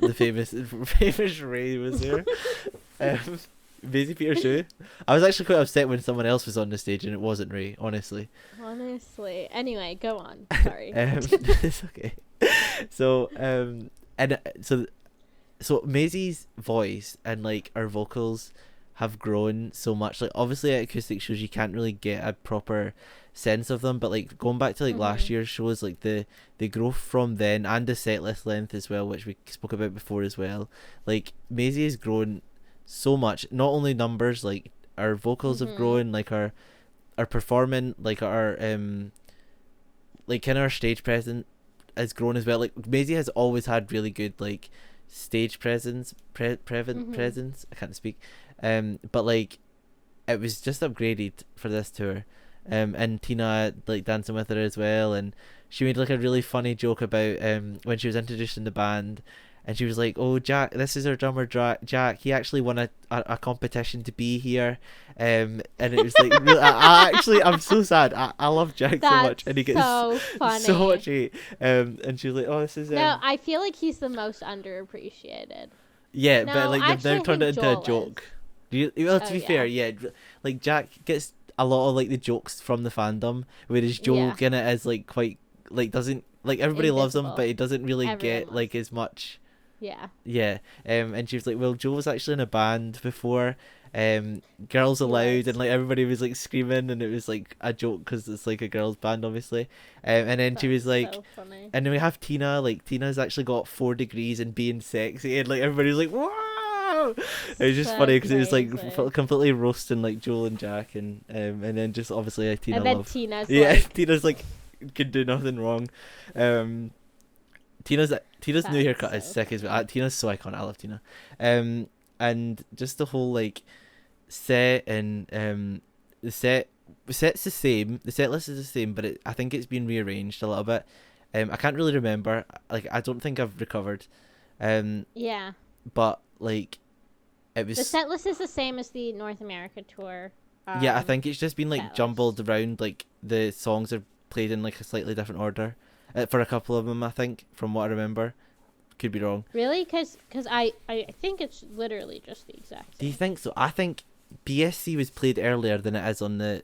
the famous Ray was there. Maisie Peters who? I was actually quite upset when someone else was on the stage and it wasn't Ray. Honestly. Anyway, go on. Sorry. It's okay. So and so Maisie's voice and like her vocals have grown so much. Like obviously at acoustic shows you can't really get a proper sense of them, but like going back to like last year's shows, like the growth from then and the set list length as well, which we spoke about before as well. Like Maisie has grown so much. Not only numbers, like our vocals have grown, like our performing, like our like kind of our stage presence has grown as well. Like Maisie has always had really good like stage presence, presence. I can't speak. But like it was just upgraded for this tour. And Tina like dancing with her as well, and she made like a really funny joke about when she was introducing the band, and she was like, "Oh, Jack, this is our drummer, Jack. He actually won a competition to be here." And it was like, really, I'm so sad. I love Jack so much, and he gets so funny. So much hate. And she was like, "Oh, this is." No, I feel like he's the most underappreciated. Yeah, no, but like they've turned it into a joke. Well, to be fair, yeah, like Jack gets a lot of like the jokes from the fandom, whereas Joel in it is like quite like doesn't like everybody loves him, but he doesn't really get like as much. Yeah. And she was like, well, Joel was actually in a band before, Girls Aloud, and like everybody was like screaming, and it was like a joke because it's like a girls band, obviously. And then she was like, so funny. And then we have Tina. Like Tina's actually got 4 degrees in being sexy, and like everybody's like, wow. It was just funny because it was like completely roasting like Joel and Jack, and then just obviously like Tina. And then love. Tina's Tina's like can do nothing wrong. Tina's new haircut is sick as well. Tina's so iconic. I love Tina. And just the whole like set and the set's the same. The set list is the same, but I think it's been rearranged a little bit. I can't really remember. Like I don't think I've recovered. Yeah. But like it was. The set list is the same as the North America tour. Yeah, I think it's just been like jumbled around. Like the songs are played in like a slightly different order for a couple of them. I think, from what I remember, could be wrong. Really? Because I think it's literally just the exact same. Do you think so? I think BSC was played earlier than it is on the.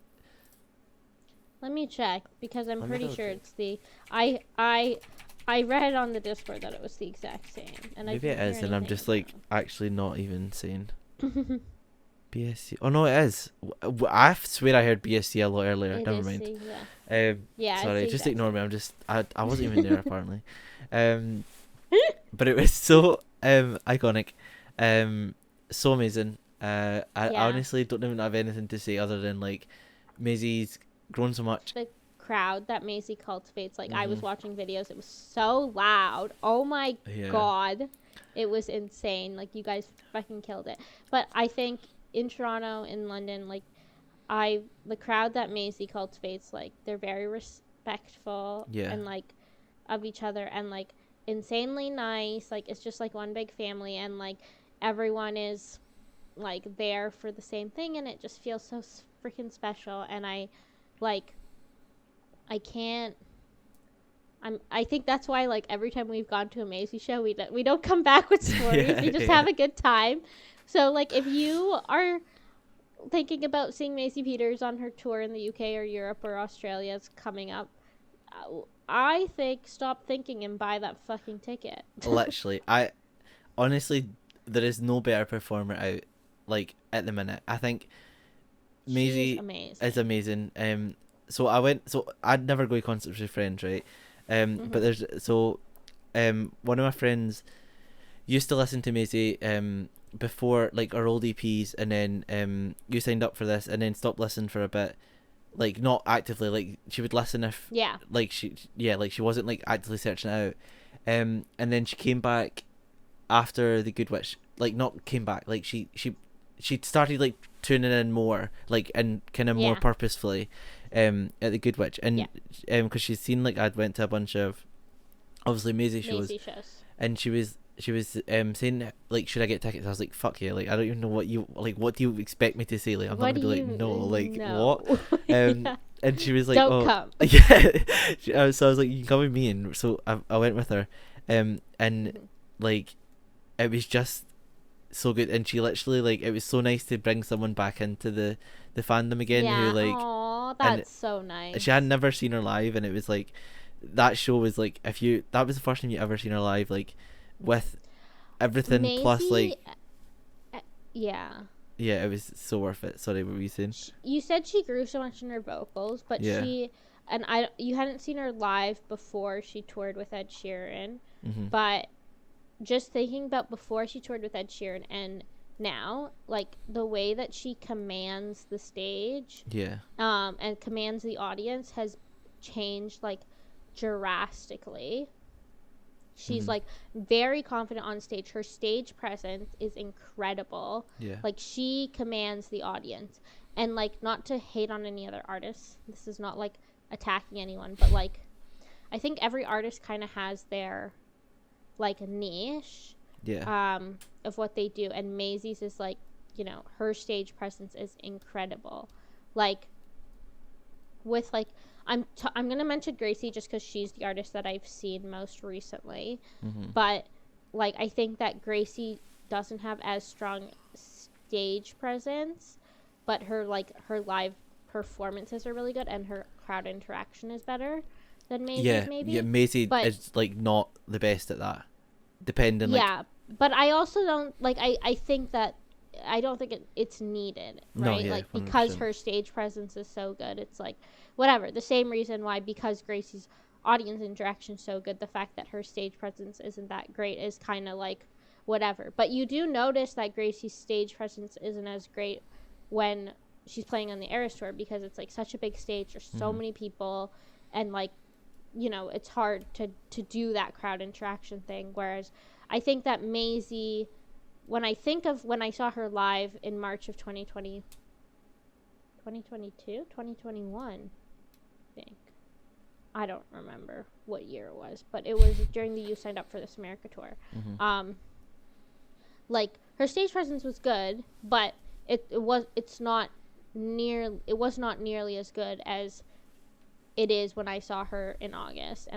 Let me check because I'm pretty sure it's the I read on the Discord that it was the exact same, and maybe it is, and I'm just like actually not even saying. BSC. Oh no, it is. I swear I heard BSC a lot earlier. Never mind. Yeah. Sorry, just ignore me. I wasn't even there apparently. But it was so iconic, so amazing. I honestly don't even have anything to say other than like Maisie's grown so much. The crowd that Maisie cultivates, like I was watching videos, it was so loud. Oh my god, it was insane. Like you guys fucking killed it. But I think in Toronto, in London, like the crowd that Maisie cultivates, like they're very respectful and like of each other, and like insanely nice. Like it's just like one big family, and like everyone is like there for the same thing, and it just feels so freaking special. And I think that's why like every time we've gone to a Maisie show, we don't come back with stories. We just have a good time. So like if you are thinking about seeing Maisie Peters on her tour in the UK or Europe or Australia, it's coming up, I think stop thinking and buy that fucking ticket. Literally, I honestly, there is no better performer out like at the minute. I think Maisie is amazing. So I'd never go to concerts with friends, right? But one of my friends used to listen to Maisie before like our old EPs, and then you signed up for this and then stopped listening for a bit, like not actively, like she would listen if she wasn't like actively searching it out, and then she came back after the Good Witch, like not came back, like she started like tuning in more, like and kind of more purposefully, at the Good Witch, and because she's seen like I'd went to a bunch of obviously Maisie shows, and she was saying like, should I get tickets? I was like, fuck yeah, like I don't even know what you like. What do you expect me to say? Like I'm not gonna be like no, like what? And she was like, don't come. Yeah. So I was like, you can come with me, and so I went with her, and like it was just so good, and she literally like it was so nice to bring someone back into the fandom again who like, aww, that's so nice. She had never seen her live, and it was like that show was like, if you that was the first time you ever seen her live, like with everything Maisie, plus like yeah, it was so worth it. Sorry, what were you saying? You said she grew so much in her vocals, but you hadn't seen her live before she toured with Ed Sheeran, but just thinking about before she toured with Ed Sheeran and now, like the way that she commands the stage, and commands the audience has changed like drastically. She's like very confident on stage. Her stage presence is incredible. Like she commands the audience, and like not to hate on any other artists, this is not like attacking anyone, but like I think every artist kind of has their like niche of what they do, and Maisie's is like, you know, her stage presence is incredible. Like with like I'm gonna mention Gracie just because she's the artist that I've seen most recently, but like I think that Gracie doesn't have as strong stage presence, but her live performances are really good, and her crowd interaction is better than Maisie's maybe. Yeah, Maisie is like not the best at that. Depending. But I also don't like. I think that I don't think it's needed, right? Like 100%. Because her stage presence is so good, it's like whatever. The same reason why, because Gracie's audience interaction is so good, the fact that her stage presence isn't that great is kind of like whatever. But you do notice that Gracie's stage presence isn't as great when she's playing on the Eras tour, because it's like such a big stage. There's so many people, and like, you know, it's hard to do that crowd interaction thing. Whereas I think that Maisie, when I saw her live in March of 2021, I think. I don't remember what year it was, but it was during the You Signed Up for This America tour. Like her stage presence was good, but it was not nearly as good as it is when I saw her in August,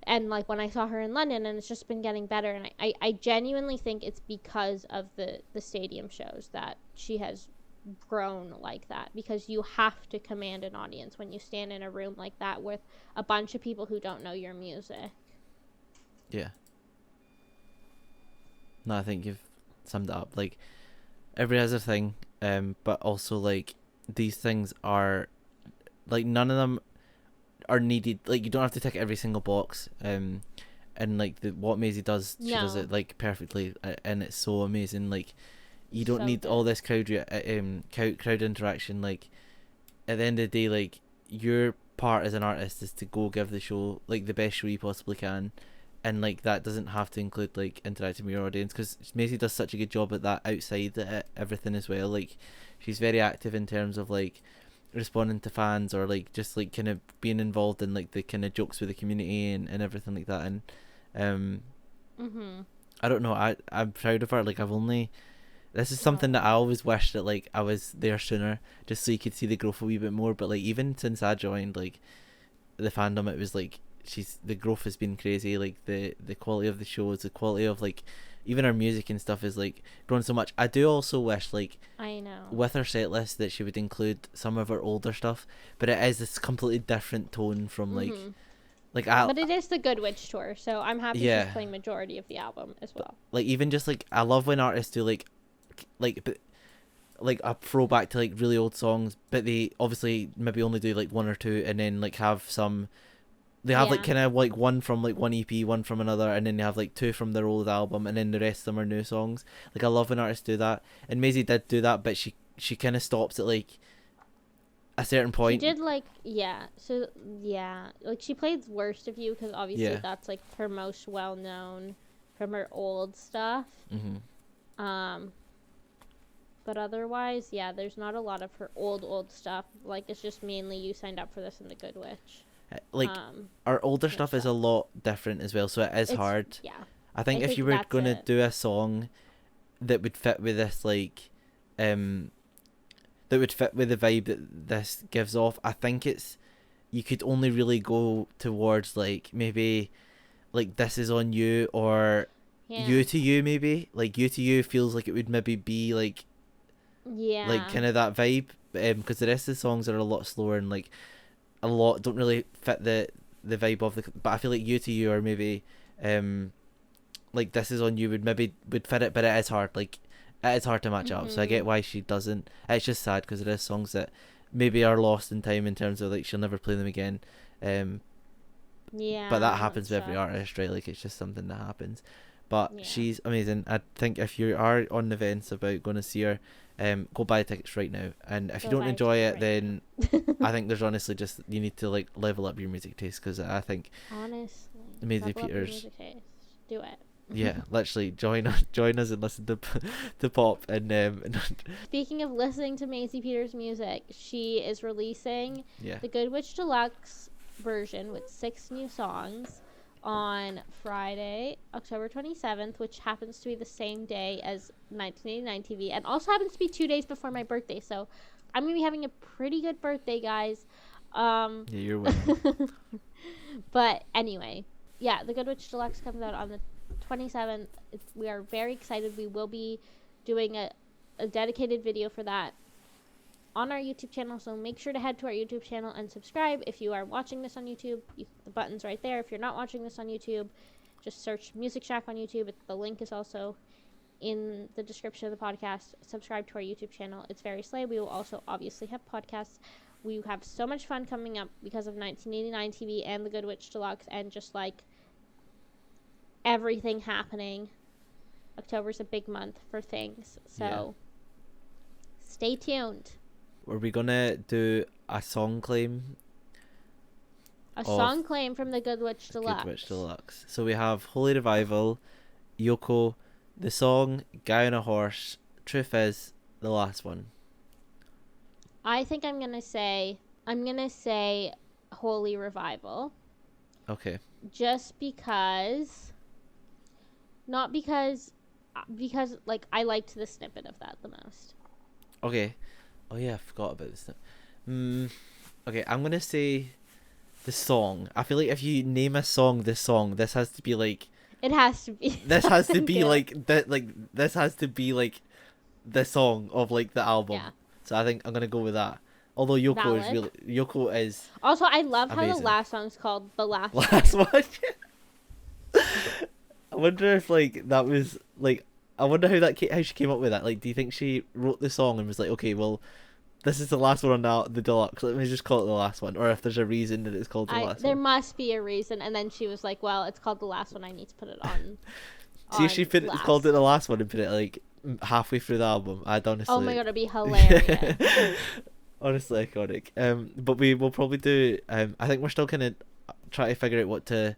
and like when I saw her in London, and it's just been getting better. And I genuinely think it's because of the stadium shows that she has grown like that, because you have to command an audience when you stand in a room like that with a bunch of people who don't know your music. Yeah. No, I think you've summed it up. Like, every other thing, but also like these things are like, none of them are needed. Like, you don't have to tick every single box, and like what Maisie does, she does it like perfectly, and it's so amazing. Like, you don't need all this crowd interaction. Like, at the end of the day, like, your part as an artist is to go give the show like the best show you possibly can, and like that doesn't have to include like interacting with your audience, because Maisie does such a good job at that outside everything as well. Like, she's very active in terms of like responding to fans, or like just like kind of being involved in like the kind of jokes with the community and everything like that. And I don't know, I'm proud of her. Like, this is something that I always wish that like I was there sooner, just so you could see the growth a wee bit more. But like, even since I joined like the fandom, it was like the growth has been crazy. Like the quality of the shows, the quality of like even her music and stuff is like grown so much. I do also wish, like, I know, with her set list, that she would include some of her older stuff, but it is this completely different tone from like but it is the Good Witch tour, so I'm happy she's playing majority of the album as well. Like, even just like, I love when artists do like a throwback to like really old songs, but they obviously maybe only do like one or two, and then like have some. They have like kind of like one from like one EP, one from another, and then they have like two from their old album, and then the rest of them are new songs. Like, I love when artists do that, and Maisie did do that, but she kind of stops at like a certain point. She did like like she played Worst of You, because obviously that's like her most well known from her old stuff. But otherwise, yeah, there's not a lot of her old stuff. Like, it's just mainly You Signed Up for This and The Good Witch. Like, our older stuff is a lot different as well, so it's hard. Yeah. I think if you were going to do a song that would fit with this, like, that would fit with the vibe that this gives off, I think you could only really go towards, like, maybe, like, This Is On You, or You to You, maybe. Like, You to You feels like it would maybe be, like, like, kind of that vibe, because the rest of the songs are a lot slower and, like, a lot don't really fit the vibe of the, but I feel like You to You, or maybe like This Is On You would fit it, but it is hard, like, it is hard to match up, so I get why she doesn't. It's just sad because there is songs that maybe are lost in time in terms of, like, she'll never play them again, but that happens with every artist, right? Like, it's just something that happens. But she's amazing. I think if you are on the fence about going to see her, go buy tickets right now. And if you don't enjoy it, then I think there's honestly just, you need to, like, level up your music taste, because I think honestly, Maisie Peters, do it. Yeah, literally join us and listen to pop. And speaking of listening to Maisie Peters' music, she is releasing the Good Witch Deluxe version with 6 new songs on Friday, October 27th, which happens to be the same day as 1989 TV, and also happens to be 2 days before my birthday. So I'm gonna be having a pretty good birthday, guys. Yeah, you're welcome. But anyway, yeah, the Good Witch Deluxe comes out on the 27th. We are very excited. We will be doing a dedicated video for that on our YouTube channel, so make sure to head to our YouTube channel and subscribe. If you are watching this on YouTube, the button's right there. If you're not watching this on YouTube, just search Music Shack on YouTube. The link is also in the description of the podcast. Subscribe to our YouTube channel. It's very slay. We will also obviously have podcasts. We have so much fun coming up because of 1989 TV and the Good Witch Deluxe, and just, like, everything happening. October's a big month for things, so stay tuned. Are we gonna do a song claim? A song claim from the Good Witch Deluxe. Good Witch Deluxe. So we have Holy Revival, Yoko, the song, Guy on a Horse, Truth Is, the last one. I think I'm gonna say Holy Revival. Okay. Just because, like, I liked the snippet of that the most. Okay. Oh yeah, I forgot about this. Okay, I'm gonna say the song. I feel like if you name a song, this has to be, like, it has to be. This has to be like that. Like, this has to be, like, the song of, like, the album. Yeah. So I think I'm gonna go with that. Although Yoko is. Also, I love amazing. How the last song's called The Last One. I wonder if, like, that was, like, I wonder how she came up with that. Like, do you think she wrote the song and was like, okay, well, this is the last one on the deluxe, let me just call it the last one, or if there's a reason that it's called the last one. There must be a reason, and then she was like, well, it's called the last one, I need to put it on. See, if she called it the last one and put it, like, halfway through the album, I'd honestly. Oh my god, it'd be hilarious. Honestly iconic. But we will probably do. I think we're still kind of trying to figure out what to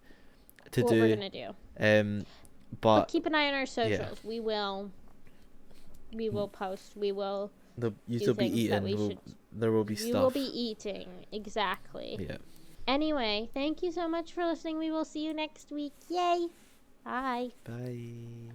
do. What we're gonna do. But keep an eye on our socials. Yeah. We will post. We will. You will be eating. There will be stuff. You will be eating, exactly. Yeah. Anyway, thank you so much for listening. We will see you next week. Yay! Bye. Bye.